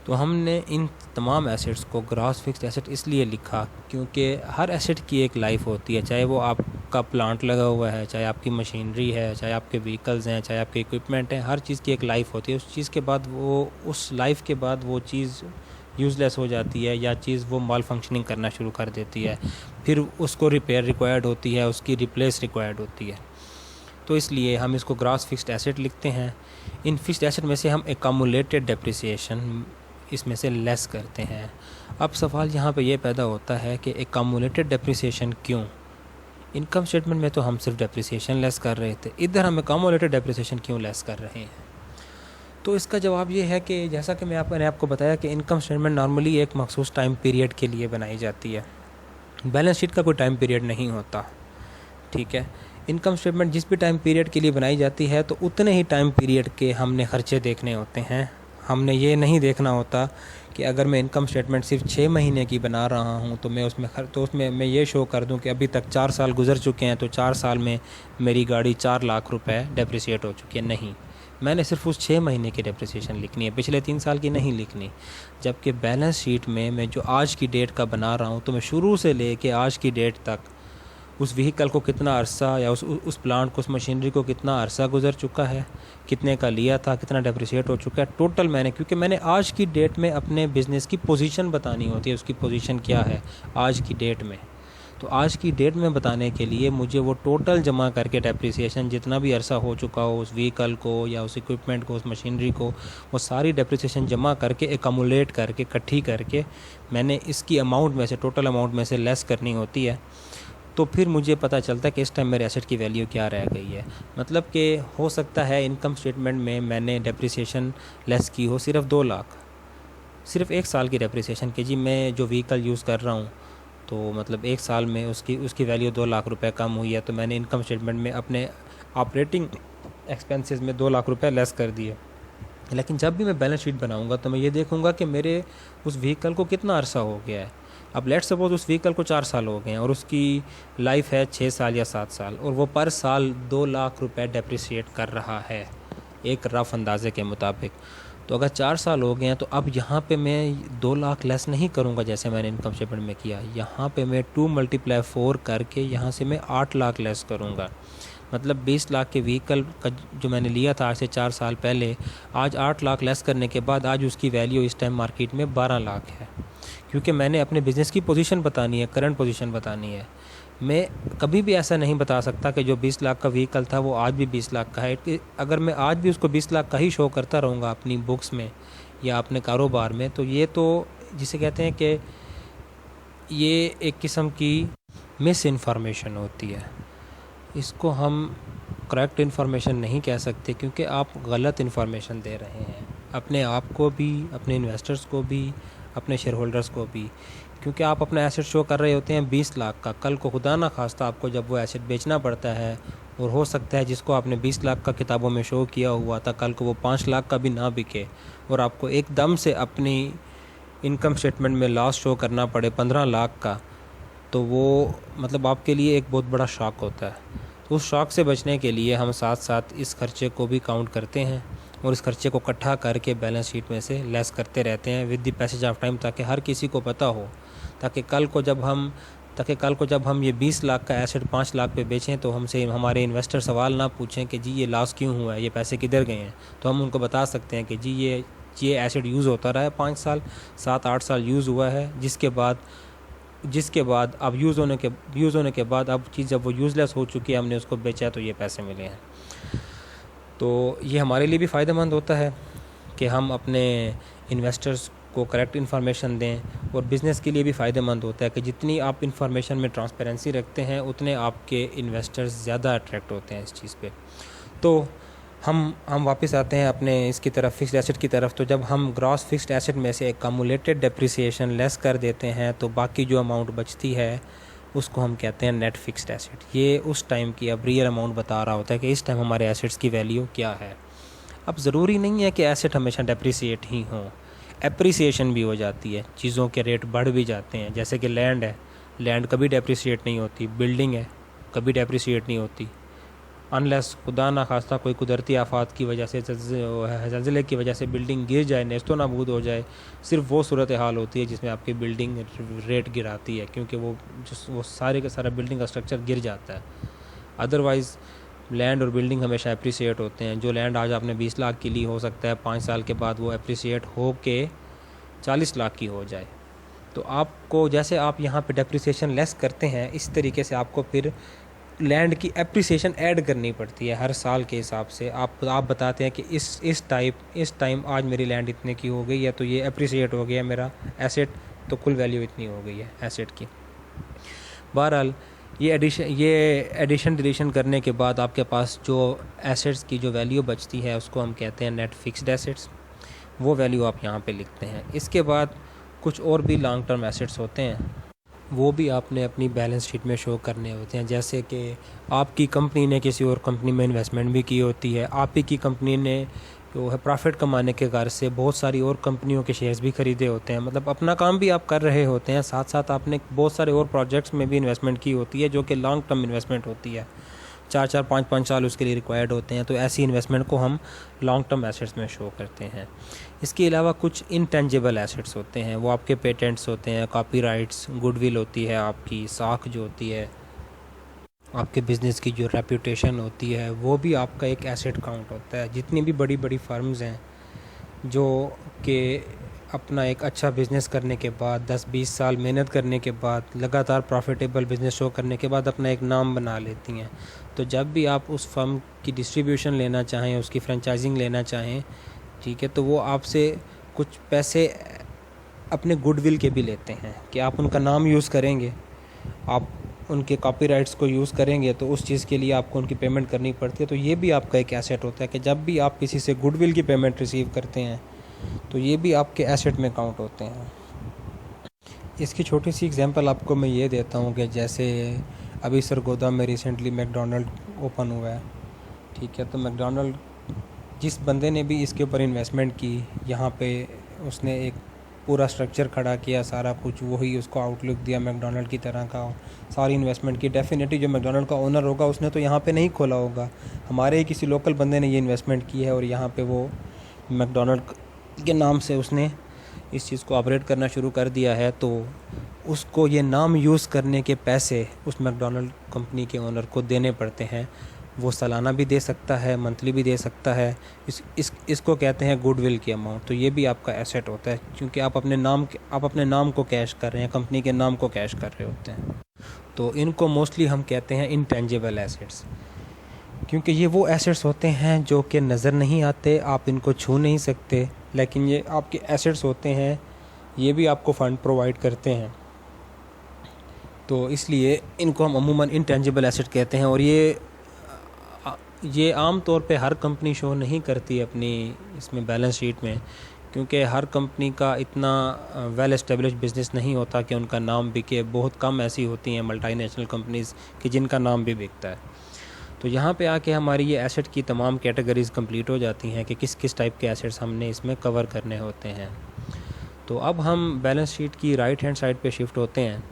Speaker 1: तो हमने इन तमाम एसेट्स को ग्रॉस फिक्स्ड एसेट इसलिए लिखा क्योंकि हर एसेट की एक लाइफ होती है, चाहे वो आपका प्लांट लगा हुआ है, चाहे आपकी मशीनरी है, चाहे आपके व्हीकल्स हैं, चाहे आपके इक्विपमेंट हैं, हर चीज़ की एक लाइफ होती है। उस चीज़ के बाद उस लाइफ के बाद वो चीज़ यूज़लेस हो जाती है या चीज़ वो माल फंक्शनिंग करना शुरू कर देती है, फिर उसको रिपेयर रिक्वायर्ड होती है, उसकी रिप्लेस रिक्वायर्ड होती है। तो इसलिए हम इसको ग्रॉस फिक्स्ड एसेट लिखते हैं। इन फिक्स्ड एसेट में से हम एकमुलेटेड डेप्रिसिएशन इसमें से लेस करते हैं। अब सवाल यहाँ पे ये पैदा होता है कि एकमुलेटेड डेप्रिसिएशन क्यों? इनकम स्टेटमेंट में तो हम सिर्फ डेप्रिसिएशन लेस कर रहे थे, इधर हम एकमुलेटेड डेप्रिसिएशन क्यों लेस कर रहे हैं? तो इसका जवाब ये है कि जैसा कि मैंने आपको बताया कि इनकम स्टेटमेंट नॉर्मली एक मखसूस टाइम पीरियड के लिए बनाई जाती है। बैलेंस शीट का कोई टाइम पीरियड नहीं होता, ठीक है। इनकम स्टेटमेंट जिस भी टाइम पीरियड के लिए बनाई जाती है तो उतने ही टाइम पीरियड के हमने खर्चे देखने होते हैं। हमने ये नहीं देखना होता कि अगर मैं इनकम स्टेटमेंट सिर्फ 6 महीने की बना रहा हूँ तो मैं उसमें मैं ये शो कर दूँ कि अभी तक 4 साल गुजर चुके हैं, तो 4 साल में मेरी गाड़ी 4 लाख रुपए डेप्रिसिएट हो चुकी है। नहीं, मैंने सिर्फ उस 6 महीने की डेप्रिसिएशन लिखनी है, पिछले 3 साल की नहीं लिखनी। जबकि बैलेंस शीट में मैं जो आज की डेट का बना रहा हूँ तो मैं शुरू से ले कर आज की डेट तक उस व्हीकल को कितना अरसा या उस प्लांट को, उस मशीनरी को कितना अरसा गुजर चुका है, कितने का लिया था, कितना डेप्रिसिएट हो चुका है टोटल मैंने, क्योंकि मैंने आज की डेट में अपने बिज़नेस की पोजीशन बतानी होती है, उसकी पोजीशन क्या है आज की डेट में। तो आज की डेट में बताने के लिए मुझे वो टोटल जमा करके डेप्रिसिएशन जितना भी अरसा हो चुका हो उस व्हीकल को या उस इक्विपमेंट को, उस मशीनरी को, वो सारी डेप्रिसिएशन जमा करके एकमुलेट करके इकट्ठी करके मैंने इसकी अमाउंट में से, टोटल अमाउंट में से लेस करनी होती है। तो फिर मुझे पता चलता है कि इस टाइम मेरे एसेट की वैल्यू क्या रह गई है। मतलब कि हो सकता है इनकम स्टेटमेंट में मैंने डेप्रिसिएशन लेस की हो सिर्फ 2 लाख, सिर्फ 1 साल की डेप्रिसिएशन की जी, मैं जो व्हीकल यूज़ कर रहा हूँ तो मतलब 1 साल में उसकी वैल्यू 2 लाख रुपए कम हुई है, तो मैंने इनकम स्टेटमेंट में अपने ऑपरेटिंग एक्सपेंसेस में 2 लाख रुपए लेस कर दिए। लेकिन जब भी मैं बैलेंस शीट बनाऊंगा तो मैं ये देखूंगा कि मेरे उस व्हीकल को कितना अरसा हो गया है। अब लेट्स सपोज उस व्हीकल को 4 साल हो गए हैं और उसकी लाइफ है 6 साल या 7 साल, और वो पर साल 2 लाख रुपए डेप्रिसिएट कर रहा है एक रफ अंदाजे के मुताबिक। तो अगर 4 साल हो गए हैं तो अब यहाँ पे मैं 2 लाख लेस नहीं करूँगा जैसे मैंने इनकम स्टेटमेंट में किया, यहाँ पे मैं 2 × 4 करके यहाँ से मैं 8 लाख लेस करूँगा। मतलब 20 लाख के व्हीकल का जो मैंने लिया था आज से 4 साल पहले, आज 8 लाख लेस करने के बाद आज उसकी वैल्यू इस टाइम मार्केट में 12 लाख है, क्योंकि मैंने अपने बिज़नेस की पोजीशन बतानी है, करंट पोजीशन बतानी है। मैं कभी भी ऐसा नहीं बता सकता कि जो 20 लाख का व्हीकल था वो आज भी 20 लाख का है। अगर मैं आज भी उसको 20 लाख का ही शो करता रहूँगा अपनी बुक्स में या अपने कारोबार में, तो ये तो जिसे कहते हैं कि ये एक किस्म की मिस इन्फॉर्मेशन होती है। इसको हम करेक्ट इन्फॉर्मेशन नहीं कह सकते, क्योंकि आप गलत इन्फॉर्मेशन दे रहे हैं अपने आप को भी, अपने इन्वेस्टर्स को भी, अपने शेयर होल्डर्स को भी। क्योंकि आप अपना एसेट शो कर रहे होते हैं 20 लाख का, कल को खुदा ना खास्ता आपको जब वो एसेट बेचना पड़ता है, और हो सकता है जिसको आपने 20 लाख का किताबों में शो किया हुआ था कल को वो 5 लाख का भी ना बिके और आपको एकदम से अपनी इनकम स्टेटमेंट में लॉस शो करना पड़े 15 लाख का, तो वो मतलब आपके लिए एक बहुत बड़ा शॉक होता है। तो उस शॉक से बचने के लिए हम साथ साथ इस खर्चे को भी काउंट करते हैं और इस खर्चे को इकट्ठा करके बैलेंस शीट में से लेस करते रहते हैं with the passage of time, ताकि हर किसी को पता हो, ताकि कल को जब हम ये 20 लाख का एसेट 5 लाख पे बेचें तो हमसे हमारे इन्वेस्टर सवाल ना पूछें कि जी ये लॉस क्यों हुआ है, ये पैसे किधर गए हैं। तो हम उनको बता सकते हैं कि जी ये एसेट यूज़ होता रहा है 5 साल 7-8 साल यूज़ हुआ है, जिसके बाद अब यूज़ होने के बाद अब चीज़ जब वो यूज़लेस हो चुकी है, हमने उसको बेचा तो ये पैसे मिले हैं। तो ये हमारे लिए भी फ़ायदेमंद होता है कि हम अपने इन्वेस्टर्स को करेक्ट इन्फॉर्मेशन दें, और बिज़नेस के लिए भी फ़ायदेमंद होता है कि जितनी आप इन्फॉर्मेशन में ट्रांसपेरेंसी रखते हैं उतने आपके इन्वेस्टर्स ज़्यादा अट्रैक्ट होते हैं इस चीज़ पे। तो हम वापस आते हैं अपने इसकी तरफ, फिक्स्ड एसेट की तरफ। तो जब हम ग्रॉस फिक्स्ड एसेट में से एकमुलेटेड डेप्रिसिएशन लेस कर देते हैं तो बाकी जो अमाउंट बचती है उसको हम कहते हैं नेट फिक्स्ड एसेट। ये उस टाइम की अब रियल अमाउंट बता रहा होता है कि इस टाइम हमारे एसेट्स की वैल्यू क्या है। अब ज़रूरी नहीं है कि एसेट हमेशा डेप्रिसिएट ही हों, एप्रिसिएशन भी हो जाती है, चीज़ों के रेट बढ़ भी जाते हैं। जैसे कि लैंड है, लैंड कभी डेप्रिसिएट नहीं होती, बिल्डिंग है कभी डेप्रिसिएट नहीं होती, अनलेस खुदा ना खास्ता कोई कुदरती आफात की वजह से, ज़लज़ले की वजह से बिल्डिंग गिर जाए, नेस्तो नाबूद हो जाए, सिर्फ वो सूरत हाल होती है जिसमें आपकी बिल्डिंग रेट गिराती है, क्योंकि वो सारे का सारा बिल्डिंग का स्ट्रक्चर गिर जाता है। अदरवाइज़ लैंड और बिल्डिंग हमेशा अप्रिसिएट होते हैं। जो लैंड आज आपने 20 लाख की ली, हो सकता है 5 साल के बाद वो अप्रिसिएट हो के 40 लाख की हो जाए। तो आपको, जैसे आप यहाँ पे डेप्रिसिएशन लेस करते हैं, इस तरीके से आपको फिर लैंड की एप्रिसिएशन ऐड करनी पड़ती है हर साल के हिसाब से। आप बताते हैं कि इस टाइम आज मेरी लैंड इतने की हो गई है, तो ये एप्रिसिएट हो गया मेरा एसेट, तो कुल वैल्यू इतनी हो गई है एसेट की। बहरहाल ये एडिशन डिलीशन करने के बाद आपके पास जो एसेट्स की जो वैल्यू बचती है उसको हम कहते हैं नेट फिक्स्ड एसेट्स। वो वैल्यू आप यहाँ पे लिखते हैं। इसके बाद कुछ और भी लॉन्ग टर्म एसेट्स होते हैं, वो भी आपने अपनी बैलेंस शीट में शो करने होते हैं। जैसे कि आपकी कंपनी ने किसी और कंपनी में इन्वेस्टमेंट भी की होती है, आप ही की कंपनी ने जो है प्रॉफिट कमाने के गर्ज से बहुत सारी और कंपनियों के शेयर्स भी ख़रीदे होते हैं। मतलब अपना काम भी आप कर रहे होते हैं, साथ साथ आपने बहुत सारे और प्रोजेक्ट्स में भी इन्वेस्टमेंट की होती है जो कि लॉन्ग टर्म इन्वेस्टमेंट होती है, 4-4 5-5 साल उसके लिए रिक्वायर्ड होते हैं। तो ऐसी इन्वेस्टमेंट को हम लॉन्ग टर्म एसेट्स में शो करते हैं। इसके अलावा कुछ इनटेंजिबल एसेट्स होते हैं, वो आपके पेटेंट्स होते हैं, कॉपीराइट्स, गुडविल होती है, आपकी साख जो होती है, आपके बिज़नेस की जो रेपुटेशन होती है, वो भी आपका एक एसेट काउंट होता है। जितनी भी बड़ी बड़ी फर्म्स हैं जो कि अपना एक अच्छा बिज़नेस करने के बाद 10-20 साल मेहनत करने के बाद लगातार प्रॉफिटेबल बिज़नेस शो करने के बाद अपना एक नाम बना लेती हैं, तो जब भी आप उस फर्म की डिस्ट्रीब्यूशन लेना चाहें, उसकी फ्रेंचाइजिंग लेना चाहें, ठीक है, तो वो आपसे कुछ पैसे अपने गुडविल के भी लेते हैं कि आप उनका नाम यूज़ करेंगे, आप उनके कॉपीराइट्स को यूज़ करेंगे, तो उस चीज़ के लिए आपको उनकी पेमेंट करनी पड़ती है। तो ये भी आपका एक एसेट होता है कि जब भी आप किसी से गुडविल की पेमेंट रिसीव करते हैं तो ये भी आपके एसेट में काउंट होते हैं। इसकी छोटी सी एग्जांपल आपको मैं ये देता हूँ कि जैसे अभी सरगोदा में रिसेंटली मैकडॉनल्ड ओपन हुआ है, ठीक है, तो मैकडॉनल्ड जिस बंदे ने भी इसके ऊपर इन्वेस्टमेंट की, यहाँ पे उसने एक पूरा स्ट्रक्चर खड़ा किया, सारा कुछ वही उसको आउटलुक दिया मैकडॉनल्ड की तरह का, सारी इन्वेस्टमेंट की। डेफिनेटली जो मैकडॉनल्ड का ओनर होगा उसने तो यहाँ पे नहीं खोला होगा, हमारे ही किसी लोकल बंदे ने ये इन्वेस्टमेंट की है और यहाँ पे वो मैकडॉनल्ड के नाम से उसने इस चीज़ को ऑपरेट करना शुरू कर दिया है। तो उसको ये नाम यूज़ करने के पैसे उस मैकडॉनल्ड कंपनी के ओनर को देने पड़ते हैं। वो सालाना भी दे सकता है, मंथली भी दे सकता है। इसको कहते हैं गुडविल की अमाउंट। तो ये भी आपका एसेट होता है, क्योंकि आप अपने नाम को कैश कर रहे हैं, कंपनी के नाम को कैश कर रहे होते हैं। तो इनको मोस्टली हम कहते हैं इंटेंजिबल एसेट्स, क्योंकि ये वो एसेट्स होते हैं जो कि नज़र नहीं आते, आप इनको छू नहीं सकते, लेकिन ये आपके एसेट्स होते हैं, ये भी आपको फ़ंड प्रोवाइड करते हैं। तो इसलिए इनको हम अमूमन इंटेंजिबल एसेट कहते हैं। और ये आम तौर पे हर कंपनी शो नहीं करती अपनी इसमें बैलेंस शीट में, क्योंकि हर कंपनी का इतना वेल एस्टेब्लिश्ड बिज़नेस नहीं होता कि उनका नाम बिके। बहुत कम ऐसी होती हैं मल्टीनेशनल कंपनीज़ कि जिनका नाम भी बिकता है। तो यहाँ पे आके हमारी ये एसेट की तमाम कैटेगरीज़ कंप्लीट हो जाती हैं कि किस किस टाइप के एसेट्स हमने इसमें कवर करने होते हैं। तो अब हम बैलेंस शीट की राइट हैंड साइड पे शिफ्ट होते हैं,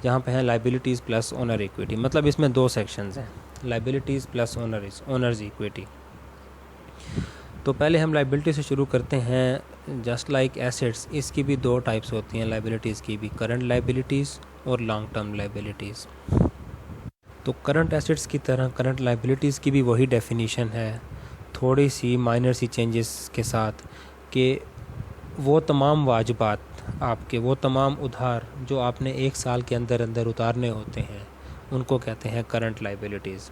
Speaker 1: जहाँ पे है लाइबिलिटीज़ प्लस ओनर इक्विटी। मतलब इसमें 2 सेक्शंस हैं, लाइबिलिटीज़ प्लस ओनर्स इक्विटी। तो पहले हम लाइबिलिटी से शुरू करते हैं। जस्ट लाइक एसेट्स, इसकी भी 2 टाइप्स होती हैं लाइबिलिटीज़ की भी, करंट लाइबिलिटीज़ और लॉन्ग टर्म लाइबिलिटीज़। तो करंट एसेट्स की तरह करंट लाइबिलिटीज़ की भी वही डेफिनीशन है, थोड़ी सी माइनर सी चेंजेस के साथ, कि वो तमाम वाजिबात, आपके वो तमाम उधार जो आपने 1 साल के अंदर अंदर उतारने होते हैं, उनको कहते हैं करंट लाइबिलिटीज़।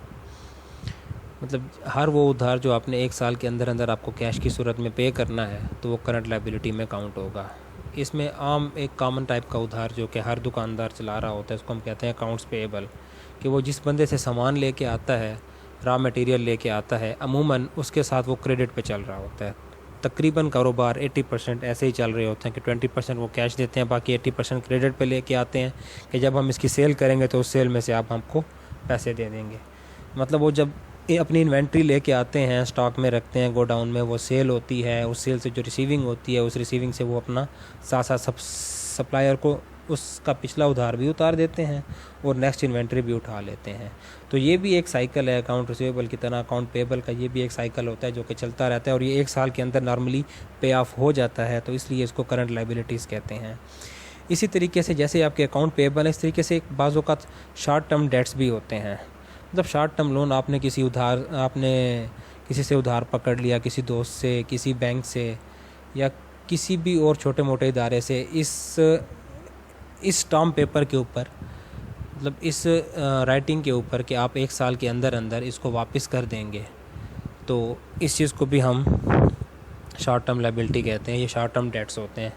Speaker 1: मतलब हर वो उधार जो आपने एक साल के अंदर अंदर आपको कैश की सूरत में पे करना है तो वो करंट लायबिलिटी में काउंट होगा। इसमें आम एक कॉमन टाइप का उधार जो कि हर दुकानदार चला रहा होता है उसको हम कहते हैं अकाउंट्स पेएबल, कि वो जिस बंदे से सामान लेके आता है, रॉ मटेरियल लेके आता है, अमूमन उसके साथ वो क्रेडिट पे चल रहा होता है। तकरीबन कारोबार 80% ऐसे ही चल रहे होते हैं कि 20% वो कैश देते हैं, बाकी 80% क्रेडिट पे लेके आते हैं कि जब हम इसकी सेल करेंगे तो उस सेल में से आप हमको पैसे दे देंगे। मतलब वो जब ये अपनी इन्वेंट्री लेके आते हैं, स्टॉक में रखते हैं गोडाउन में, वो सेल होती है, उस सेल से जो रिसीविंग होती है उस रिसीविंग से वो अपना साथ साथ सप्लायर को उसका पिछला उधार भी उतार देते हैं और नेक्स्ट इन्वेंट्री भी उठा लेते हैं। तो ये भी एक साइकिल है अकाउंट रिसीवेबल की तरह, अकाउंट पेएबल का ये भी एक साइकिल होता है जो कि चलता रहता है और ये एक साल के अंदर नॉर्मली पे ऑफ हो जाता है, तो इसलिए इसको करंट लायबिलिटीज़ कहते हैं। इसी तरीके से जैसे आपके अकाउंट पेएबल है, इस तरीके से बाज़ औक़ात शॉर्ट टर्म डेट्स भी होते हैं। मतलब शॉर्ट टर्म लोन आपने किसी से उधार पकड़ लिया, किसी दोस्त से, किसी बैंक से या किसी भी और छोटे मोटे इदारे से, इस स्टाम्प पेपर के ऊपर, मतलब इस राइटिंग के ऊपर कि आप एक साल के अंदर अंदर इसको वापस कर देंगे, तो इस चीज़ को भी हम शॉर्ट टर्म लायबिलिटी कहते हैं। ये शॉर्ट टर्म डेट्स होते हैं।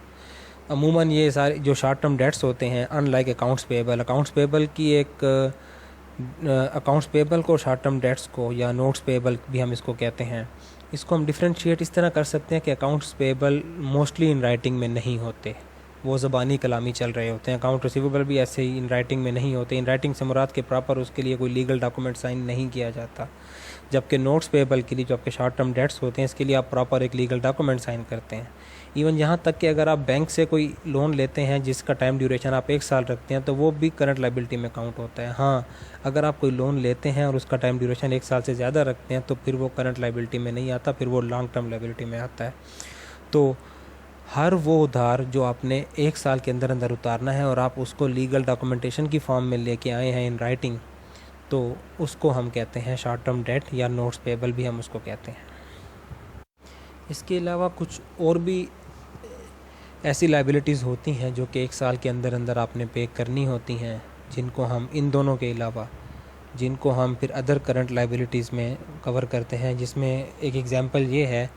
Speaker 1: अमूमन ये सारे जो शॉर्ट टर्म डेट्स होते हैं, अनलाइक अकाउंट्स पेएबल की एक अकाउंट्स पेएबल को, शॉर्ट टर्म डेट्स को या नोट्स पेएबल भी हम इसको कहते हैं, इसको हम डिफ्रेंशिएट इस तरह कर सकते हैं कि accounts payable mostly in writing में नहीं होते, वो ज़बानी कलामी चल रहे होते हैं। अकाउंट रिसीवेबल भी ऐसे ही इन राइटिंग में नहीं होते। इन राइटिंग से मुराद के प्रॉपर उसके लिए कोई लीगल डॉक्यूमेंट साइन नहीं किया जाता, जबकि नोट्स पेएबल के लिए जो आपके शॉर्ट टर्म डेट्स होते हैं इसके लिए आप प्रॉपर एक लीगल डॉक्यूमेंट साइन करते हैं। इवन यहाँ तक कि अगर आप बैंक से कोई लोन लेते हैं जिसका टाइम ड्यूरेशन आप एक साल रखते हैं तो वो भी करंट लायबिलिटी में काउंट होता है। हाँ, अगर आप कोई लोन लेते हैं और उसका टाइम ड्यूरेशन एक साल से ज़्यादा रखते हैं तो फिर वो करंट लायबिलिटी में नहीं आता, फिर वो लॉन्ग टर्म लायबिलिटी में आता है। तो हर वो उधार जो आपने एक साल के अंदर अंदर उतारना है और आप उसको लीगल डॉक्यूमेंटेशन की फॉर्म में लेके आए हैं इन राइटिंग, तो उसको हम कहते हैं शॉर्ट टर्म डेट या नोट्स पेएबल भी हम उसको कहते हैं। इसके अलावा कुछ और भी ऐसी लायबिलिटीज़ होती हैं जो कि एक साल के अंदर अंदर आपने पे करनी होती हैं, जिनको हम इन दोनों के अलावा जिनको हम फिर अदर करंट लायबिलिटीज़ में कवर करते हैं, जिसमें एक एग्जांपल ये है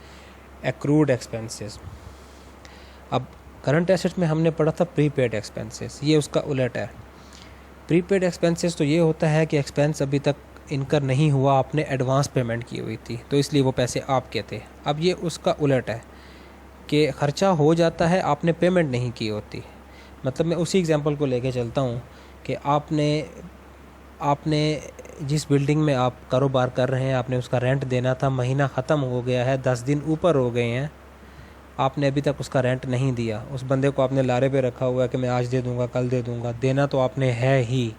Speaker 1: एक्रूड एक्सपेंसेस। अब करंट एसेट्स में हमने पढ़ा था प्रीपेड एक्सपेंसेस, ये उसका उलट है। प्रीपेड एक्सपेंसेस तो ये होता है कि एक्सपेंस अभी तक इनकर नहीं हुआ, आपने एडवांस पेमेंट की हुई थी तो इसलिए वो पैसे आपके थे। अब ये उसका उलट है कि ख़र्चा हो जाता है, आपने पेमेंट नहीं की होती। मतलब मैं उसी एग्जांपल को लेके चलता हूँ कि आपने जिस बिल्डिंग में आप कारोबार कर रहे हैं आपने उसका रेंट देना था, महीना ख़त्म हो गया है, 10 दिन ऊपर हो गए हैं, आपने अभी तक उसका रेंट नहीं दिया। उस बंदे को आपने लारे पे रखा हुआ है कि मैं आज दे दूँगा, कल दे दूँगा, देना तो आपने है ही।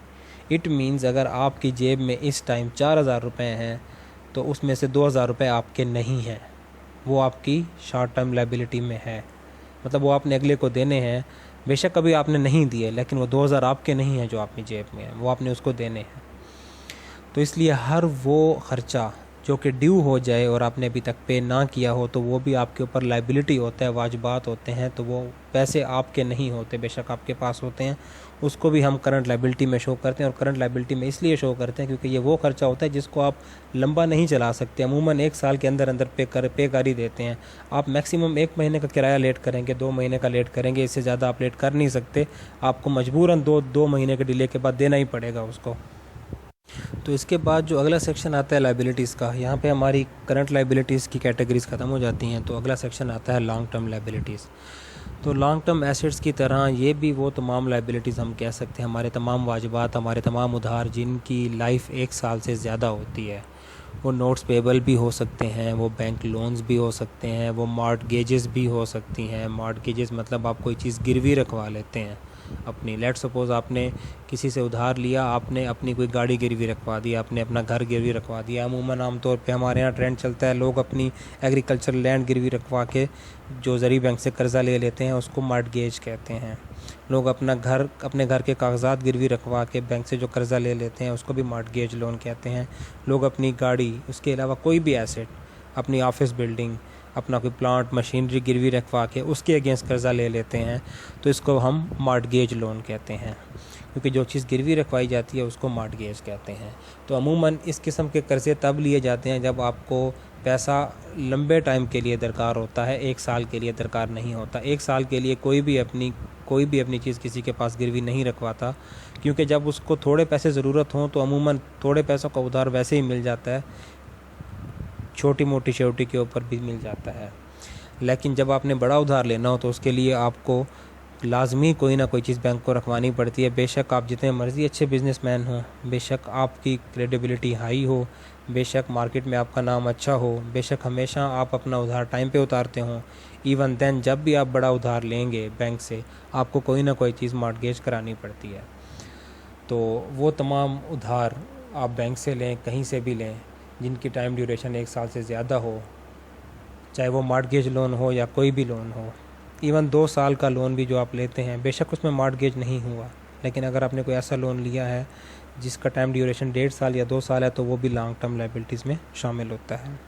Speaker 1: इट मीन्स अगर आपकी जेब में इस टाइम 4000 रुपये हैं तो उसमें से 2000 रुपये आपके नहीं हैं, वो आपकी शॉर्ट टर्म लायबिलिटी में है। मतलब वो आपने अगले को देने हैं, बेशक कभी आपने नहीं दिए, लेकिन वो 2000 आपके नहीं हैं जो आपकी जेब में है, वो आपने उसको देने हैं। तो इसलिए हर वो ख़र्चा जो कि ड्यू हो जाए और आपने अभी तक पे ना किया हो तो वो भी आपके ऊपर लायबिलिटी होता है, वाजिबात होते हैं, तो वो पैसे आपके नहीं होते, बेशक आपके पास होते हैं, उसको भी हम करंट लायबिलिटी में शो करते हैं। और करंट लायबिलिटी में इसलिए शो करते हैं क्योंकि ये वो खर्चा होता है जिसको आप लंबा नहीं चला सकते, अमूमन एक साल के अंदर अंदर पे कर ही देते हैं। आप मैक्सिमम 1 महीने का किराया लेट करेंगे, 2 महीने का लेट करेंगे, इससे ज़्यादा आप लेट कर नहीं सकते, आपको मजबूरन 2 महीने के डिले के बाद देना ही पड़ेगा उसको। तो इसके बाद जो अगला सेक्शन आता है लायबिलिटीज़ का, यहाँ पे हमारी करंट लायबिलिटीज़ की कैटेगरीज ख़त्म हो जाती हैं। तो अगला सेक्शन आता है लॉन्ग टर्म लायबिलिटीज़। तो लॉन्ग टर्म एसेट्स की तरह ये भी वो तमाम लायबिलिटीज़ हम कह सकते हैं, हमारे तमाम वाजिबात, हमारे तमाम उधार जिनकी लाइफ 1 साल से ज़्यादा होती है, वो नोट्स पेएबल भी हो सकते हैं, वो बैंक लोन्स भी हो सकते हैं, वो मॉर्टगेजेस भी हो सकती हैं। मॉर्टगेजेस मतलब आप कोई चीज़ गिरवी रखवा लेते हैं अपनी। लेट सपोज़ आपने किसी से उधार लिया, आपने अपनी कोई गाड़ी गिरवी रखवा दी, आपने अपना घर गिरवी रखवा दिया। अमूमन आमतौर पे हमारे यहाँ ट्रेंड चलता है, लोग अपनी एग्रीकल्चर लैंड गिरवी रखवा के जो ज़री बैंक से कर्ज़ा ले लेते हैं उसको मॉर्टगेज कहते हैं। लोग अपने घर के कागजात गिरवी रखवा के बैंक से जो कर्ज़ा ले लेते हैं उसको भी मॉर्टगेज लोन कहते हैं। लोग अपनी गाड़ी, उसके अलावा कोई भी एसेट, अपनी ऑफिस बिल्डिंग, अपना कोई प्लांट मशीनरी गिरवी रखवा के उसके अगेंस्ट कर्ज़ा ले लेते हैं, तो इसको हम मॉर्टगेज लोन कहते हैं। क्योंकि जो चीज़ गिरवी रखवाई जाती है उसको मॉर्टगेज कहते हैं। तो अमूमन इस किस्म के कर्ज़े तब लिए जाते हैं जब आपको पैसा लंबे टाइम के लिए दरकार होता है, 1 साल के लिए दरकार नहीं होता। 1 साल के लिए कोई भी अपनी चीज़ किसी के पास गिरवी नहीं रखवाता, क्योंकि जब उसको थोड़े पैसे ज़रूरत हों तो अमूमन थोड़े पैसों का उधार वैसे ही मिल जाता है, छोटी मोटी सिक्योरिटी के ऊपर भी मिल जाता है। लेकिन जब आपने बड़ा उधार लेना हो तो उसके लिए आपको लाजमी कोई ना कोई चीज़ बैंक को रखवानी पड़ती है। बेशक आप जितने मर्ज़ी अच्छे बिजनेसमैन हों, बेशक आपकी क्रेडिबिलिटी हाई हो, बेशक मार्केट में आपका नाम अच्छा हो, बेशक हमेशा आप अपना उधार टाइम पे उतारते हों, इवन देन जब भी आप बड़ा उधार लेंगे बैंक से आपको कोई ना कोई चीज़ मॉर्टगेज करानी पड़ती है। तो वो तमाम उधार आप बैंक से लें, कहीं से भी लें, जिनकी टाइम ड्यूरेशन 1 साल से ज़्यादा हो, चाहे वो मॉर्टगेज लोन हो या कोई भी लोन हो, इवन 2 साल का लोन भी जो आप लेते हैं, बेशक उसमें मॉर्टगेज नहीं हुआ, लेकिन अगर आपने कोई ऐसा लोन लिया है जिसका टाइम ड्यूरेशन 1.5 साल या 2 साल है तो वो भी लॉन्ग टर्म लायबिलिटीज़ में शामिल होता है।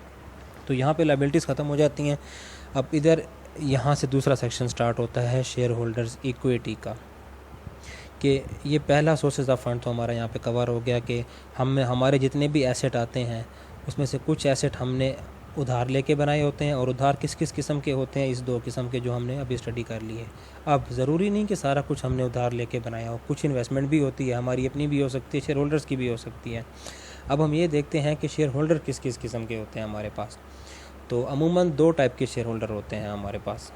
Speaker 1: तो यहाँ पे लायबिलिटीज़ ख़त्म हो जाती हैं। अब इधर यहाँ से दूसरा सेक्शन स्टार्ट होता है शेयर होल्डर्स इक्विटी का, कि ये पहला सोर्सेज ऑफ फंड तो हमारा यहाँ पे कवर हो गया कि हमारे जितने भी एसेट आते हैं उसमें से कुछ एसेट हमने उधार लेके बनाए होते हैं, और उधार किस किस किस्म के होते हैं, इस 2 किस्म के जो हमने अभी स्टडी कर ली है। अब ज़रूरी नहीं कि सारा कुछ हमने उधार लेके बनाया हो, कुछ इन्वेस्टमेंट भी होती है, हमारी अपनी भी हो सकती है, शेयर होल्डर्स की भी हो सकती है। अब हम ये देखते हैं कि शेयर होल्डर किस किस किस्म के होते हैं हमारे पास। तो अमूमन 2 टाइप के शेयर होल्डर होते हैं हमारे पास।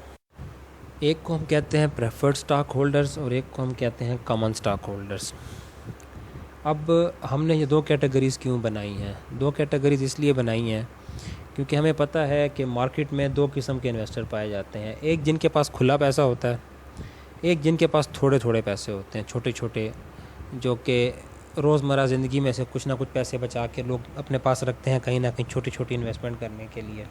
Speaker 1: एक को हम कहते हैं प्रेफर्ड स्टॉक होल्डर्स और एक को हम कहते हैं कॉमन स्टॉक होल्डर्स। अब हमने ये 2 कैटेगरीज़ क्यों बनाई हैं? 2 कैटेगरीज़ इसलिए बनाई हैं क्योंकि हमें पता है कि मार्केट में 2 किस्म के इन्वेस्टर पाए जाते हैं। एक जिनके पास खुला पैसा होता है, एक जिनके पास थोड़े थोड़े पैसे होते हैं, छोटे छोटे, जो कि रोज़मर्रा ज़िंदगी में से कुछ ना कुछ पैसे बचा के लोग अपने पास रखते हैं कहीं ना कहीं छोटी छोटी इन्वेस्टमेंट करने के लिए।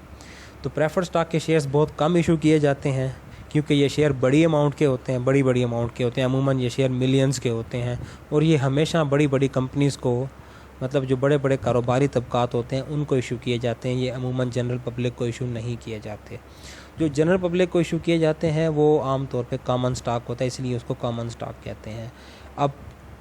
Speaker 1: तो प्रेफर्ड स्टॉक के शेयर्स बहुत कम इशू किए जाते हैं क्योंकि ये शेयर बड़ी अमाउंट के होते हैं, बड़ी अमाउंट के होते हैं। अमूमन ये शेयर मिलियंस के होते हैं और ये हमेशा बड़ी कंपनीज़ को, मतलब जो बड़े बड़े कारोबारी तबकात होते हैं उनको इशू किए जाते हैं। ये अमूमन जनरल पब्लिक को इशू नहीं किए जाते। जो जनरल पब्लिक को इशू किए जाते हैं वो आम तौर पे कॉमन स्टॉक होता है, इसलिए उसको कॉमन स्टॉक कहते हैं। अब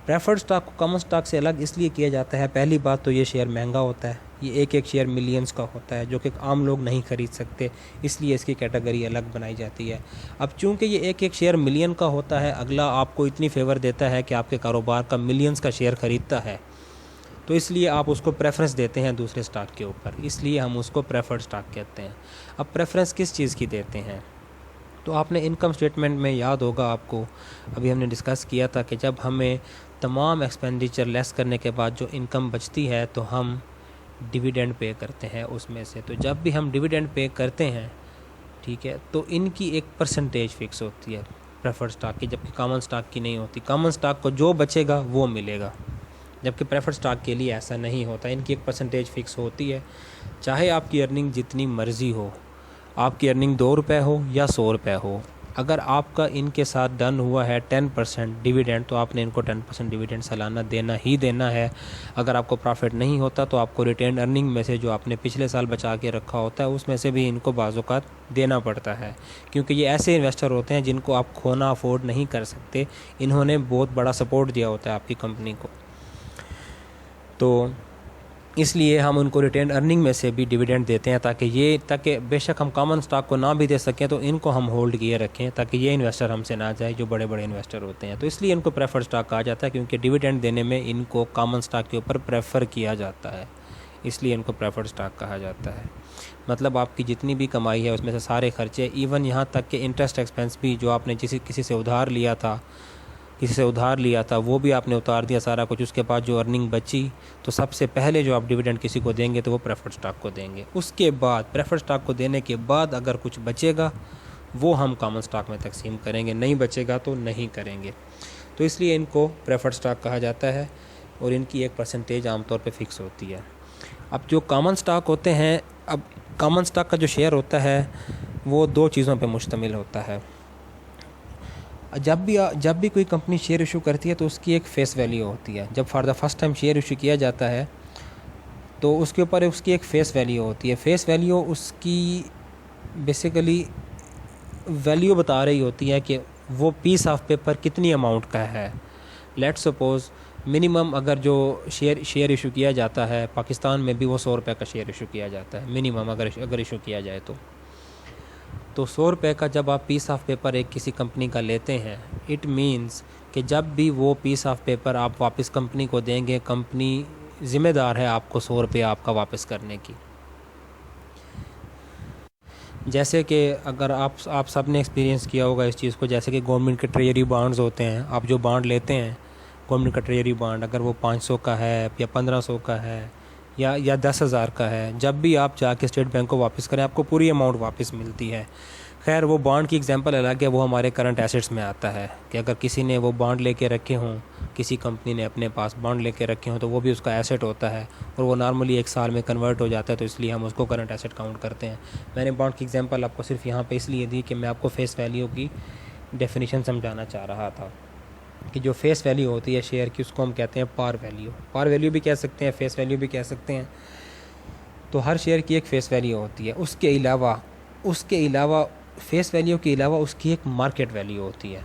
Speaker 1: प्रेफर्ड स्टॉक को कॉमन स्टॉक से अलग इसलिए किया जाता है, पहली बात तो ये शेयर महंगा होता है, ये एक शेयर मिलियंस का होता है जो कि आम लोग नहीं ख़रीद सकते, इसलिए इसकी कैटेगरी अलग बनाई जाती है। अब चूंकि ये एक शेयर मिलियन का होता है, अगला आपको इतनी फेवर देता है कि आपके कारोबार का मिलियंस का शेयर ख़रीदता है, तो इसलिए आप उसको प्रेफरेंस देते हैं दूसरे स्टॉक के ऊपर, इसलिए हम उसको प्रेफर्ड स्टॉक कहते हैं। अब प्रेफरेंस किस चीज़ की देते हैं? तो आपने इनकम स्टेटमेंट में याद होगा आपको, अभी हमने डिस्कस किया था कि जब हमें तमाम एक्सपेंडिचर लेस करने के बाद जो इनकम बचती है तो हम डिविडेंड पे करते हैं उसमें से। तो जब भी हम डिविडेंड पे करते हैं, ठीक है, तो इनकी एक परसेंटेज फ़िक्स होती है प्रेफर्ड स्टॉक की, जबकि कॉमन स्टॉक की नहीं होती। कॉमन स्टॉक को जो बचेगा वो मिलेगा, जबकि प्रेफर्ड स्टॉक के लिए ऐसा नहीं होता। इनकी एक परसेंटेज फ़िक्स होती है, चाहे आपकी अर्निंग जितनी मर्ज़ी हो, आपकी अर्निंग 2 रुपये हो या 100 रुपये हो, अगर आपका इनके साथ डन हुआ है 10% डिविडेंड तो आपने इनको 10% डिविडेंड सालाना देना ही देना है। अगर आपको प्रॉफिट नहीं होता तो आपको रिटेन अर्निंग में से जो आपने पिछले साल बचा के रखा होता है उसमें से भी इनको बाज़-औक़ात देना पड़ता है, क्योंकि ये ऐसे इन्वेस्टर होते हैं जिनको आप खोना अफोर्ड नहीं कर सकते। इन्होंने बहुत बड़ा सपोर्ट दिया होता है आपकी कंपनी को, तो इसलिए हम उनको रिटेन अर्निंग में से भी डिविडेंड देते हैं ताकि बेशक हम कॉमन स्टॉक को ना भी दे सकें तो इनको हम होल्ड किए रखें, ताकि ये इन्वेस्टर हमसे ना जाए जो बड़े बड़े इन्वेस्टर होते हैं। तो इसलिए इनको प्रेफर्ड स्टॉक कहा जाता है, क्योंकि डिविडेंड देने में इनको कॉमन स्टॉक के ऊपर प्रेफर किया जाता है, इसलिए इनको प्रेफर्ड स्टॉक कहा जाता है। मतलब आपकी जितनी भी कमाई है उसमें से सारे खर्चे, इवन यहाँ तक कि इंटरेस्ट एक्सपेंस भी, जो आपने किसी से उधार लिया था वो भी आपने उतार दिया सारा कुछ। उसके बाद जो अर्निंग बची तो सबसे पहले जो आप डिविडेंड किसी को देंगे तो वो प्रेफर्ड स्टॉक को देंगे। उसके बाद प्रेफर्ड स्टॉक को देने के बाद अगर कुछ बचेगा वो हम कॉमन स्टॉक में तकसीम करेंगे, नहीं बचेगा तो नहीं करेंगे। तो इसलिए इनको प्रेफर्ड स्टॉक कहा जाता है और इनकी एक परसेंटेज आमतौर पर फ़िक्स होती है। अब जो कॉमन स्टॉक होते हैं, अब कॉमन स्टॉक का जो शेयर होता है वो 2 चीज़ों पर मुश्तमिल होता है। जब भी कोई कंपनी शेयर इशू करती है तो उसकी एक फेस वैल्यू होती है। जब for the first time share issue किया जाता है तो उसके ऊपर उसकी एक फ़ेस वैल्यू होती है। फ़ेस वैल्यू उसकी बेसिकली वैल्यू बता रही होती है कि वो पीस ऑफ पेपर कितनी अमाउंट का है। लेट्स सपोज़ मिनिमम अगर जो शेयर इशू किया जाता है पाकिस्तान में भी वो 100 रुपये का शेयर इशू किया जाता है मिनिमम, अगर इशू किया जाए तो 100 रुपये का जब आप पीस ऑफ पेपर एक किसी कंपनी का लेते हैं, इट मीन्स कि जब भी वो पीस ऑफ पेपर आप वापस कंपनी को देंगे, कंपनी ज़िम्मेदार है आपको 100 रुपये आपका वापस करने की। जैसे कि अगर आप सब ने एक्सपीरियंस किया होगा इस चीज़ को, जैसे कि गवर्नमेंट के ट्रेजरी बॉन्ड्स होते हैं, आप जो बॉन्ड लेते हैं गवर्नमेंट का ट्रेजरी बॉन्ड, अगर वो 500 का है या 1500 का है या 10,000 का है, जब भी आप जाके स्टेट बैंक को वापस करें आपको पूरी अमाउंट वापस मिलती है। खैर वो बॉन्ड की एग्जांपल अलग है, वो हमारे करंट एसेट्स में आता है कि अगर किसी ने वो बॉन्ड लेके रखे हों, किसी कंपनी ने अपने पास बॉन्ड लेके रखे हों, तो वो भी उसका एसेट होता है और वो नॉर्मली 1 साल में कन्वर्ट हो जाता है, तो इसलिए हम उसको करंट एसेट काउंट करते हैं। मैंने बॉन्ड की एग्जांपल आपको सिर्फ यहाँ पे इसलिए दी कि मैं आपको फेस वैल्यू की डेफिनेशन समझाना चाह रहा था कि जो फेस वैल्यू होती है शेयर की उसको हम कहते हैं पार वैल्यू। पार वैल्यू भी कह सकते हैं, फेस वैल्यू भी कह सकते हैं। तो हर शेयर की एक फ़ेस वैल्यू होती है, उसके अलावा फ़ेस वैल्यू के अलावा उसकी एक मार्केट वैल्यू होती है।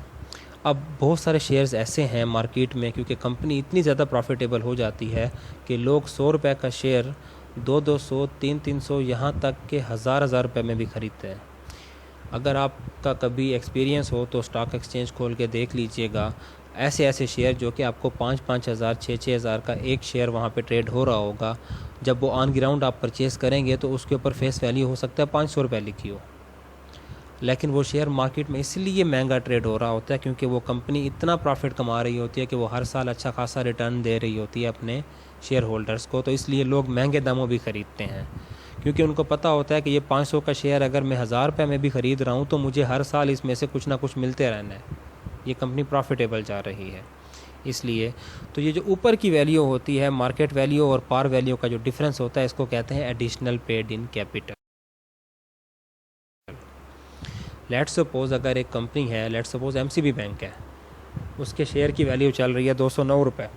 Speaker 1: अब बहुत सारे शेयर्स ऐसे हैं मार्केट में, क्योंकि कंपनी इतनी ज़्यादा प्रॉफिटेबल हो जाती है कि लोग 100 रुपये का शेयर 200, 300, यहाँ तक के हज़ार रुपये में भी ख़रीदते हैं। अगर आपका कभी एक्सपीरियंस हो तो स्टॉक एक्सचेंज खोल के देख लीजिएगा, ऐसे शेयर जो कि आपको 5-5 हज़ार 6-6 हज़ार का एक शेयर वहाँ पे ट्रेड हो रहा होगा, जब वो ऑन ग्राउंड आप परचेज़ करेंगे तो उसके ऊपर फेस वैल्यू हो सकता है 500 रुपये लिखी हो, लेकिन वो शेयर मार्केट में इसलिए महंगा ट्रेड हो रहा होता है क्योंकि वो कंपनी इतना प्रॉफिट कमा रही होती है कि वो हर साल अच्छा खासा रिटर्न दे रही होती है अपने शेयर होल्डर्स को, तो इसलिए लोग महंगे दामों भी ख़रीदते हैं, क्योंकि उनको पता होता है कि ये 500 का शेयर अगर मैं 1000 रुपये में भी ख़रीद रहा हूँ तो मुझे हर साल इसमें से कुछ ना कुछ मिलते रहना है, ये कंपनी प्रॉफिटेबल जा रही है। इसलिए तो ये जो ऊपर की वैल्यू होती है मार्केट वैल्यू और पार वैल्यू का जो डिफरेंस होता है, इसको कहते हैं additional paid in capital. Let's suppose अगर एक कंपनी है, लेट्स सपोज़ एमसीबी बैंक है, उसके शेयर की वैल्यू चल रही है 209 रुपये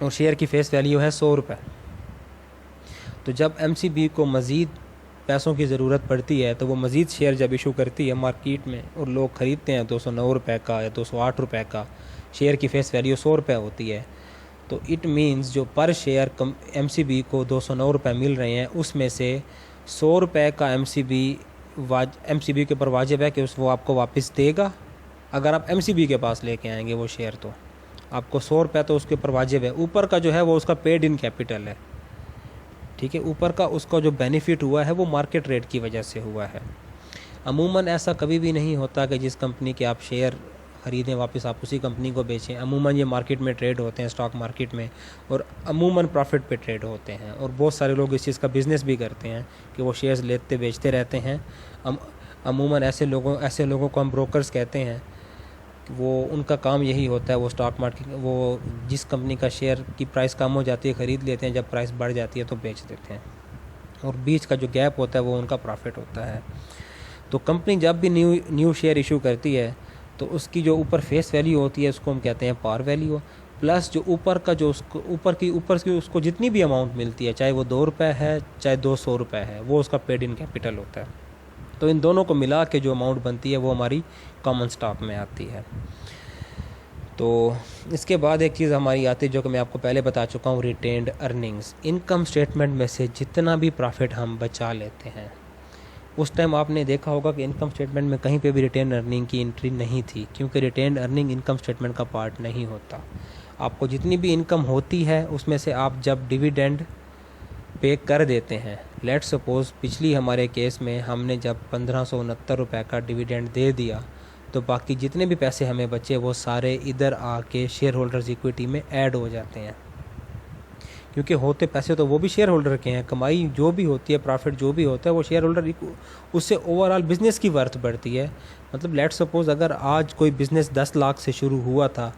Speaker 1: और शेयर की फेस वैल्यू है 100 रुपये। तो जब एमसीबी को मज़ीद पैसों की ज़रूरत पड़ती है तो वो मज़ीद शेयर जब इशू करती है मार्केट में और लोग ख़रीदते हैं 209 रुपये का या 208 रुपये का, शेयर की फेस वैल्यू 100 रुपये होती है, तो इट मीन्स जो पर शेयर एमसीबी को 209 रुपये मिल रहे हैं उसमें से 100 रुपये का एमसीबी के ऊपर वाजिब है कि वो आपको वापस देगा। अगर आप एमसीबी के पास लेके आएंगे वो शेयर तो आपको 100 रुपये तो उसके ऊपर वाजिब है। ऊपर का जो है वो उसका पेड इन कैपिटल है, ठीक है, ऊपर का उसका जो बेनिफिट हुआ है वो मार्केट रेट की वजह से हुआ है। अमूमन ऐसा कभी भी नहीं होता कि जिस कंपनी के आप शेयर ख़रीदें वापस आप उसी कंपनी को बेचें। अमूमन ये मार्केट में ट्रेड होते हैं, स्टॉक मार्केट में, और अमूमन प्रॉफिट पे ट्रेड होते हैं, और बहुत सारे लोग इस चीज़ का बिज़नेस भी करते हैं कि वो शेयर्स लेते बेचते रहते हैं। अमूमन ऐसे लोगों को हम ब्रोकर्स कहते हैं। वो उनका काम यही होता है, वो स्टॉक मार्केट, वो जिस कंपनी का शेयर की प्राइस कम हो जाती है ख़रीद लेते हैं, जब प्राइस बढ़ जाती है तो बेच देते हैं, और बीच का जो गैप होता है वो उनका प्रॉफिट होता है। तो कंपनी जब भी न्यू शेयर इशू करती है तो उसकी जो ऊपर फेस वैल्यू होती है उसको हम कहते हैं पार वैल्यू, प्लस जो ऊपर का जो उसको ऊपर की उसको जितनी भी अमाउंट मिलती है, चाहे वो 2 रुपये है चाहे 200 रुपये है, वो उसका पेड इन कैपिटल होता है। तो इन दोनों को मिला के जो अमाउंट बनती है वो हमारी कॉमन स्टॉक में आती है। तो इसके बाद एक चीज़ हमारी आती है जो कि मैं आपको पहले बता चुका हूँ, रिटेन्ड अर्निंग्स। इनकम स्टेटमेंट में से जितना भी प्रॉफिट हम बचा लेते हैं, उस टाइम आपने देखा होगा कि इनकम स्टेटमेंट में कहीं पे भी रिटेन अर्निंग की एंट्री नहीं थी, क्योंकि रिटेन अर्निंग इनकम स्टेटमेंट का पार्ट नहीं होता। आपको जितनी भी इनकम होती है उसमें से आप जब डिविडेंड पे कर देते हैं, लेट्स सपोज़ पिछली हमारे केस में हमने जब 1569 रुपये का डिविडेंड दे दिया, तो बाकी जितने भी पैसे हमें बचे वो सारे इधर आके शेयर होल्डर्स इक्विटी में ऐड हो जाते हैं, क्योंकि होते पैसे तो वो भी शेयर होल्डर के हैं। कमाई जो भी होती है, प्रॉफिट जो भी होता है, वो शेयर होल्डर, उससे ओवरऑल बिज़नेस की वर्थ बढ़ती है। मतलब लेट्स सपोज़ अगर आज कोई बिज़नेस 10 लाख से शुरू हुआ था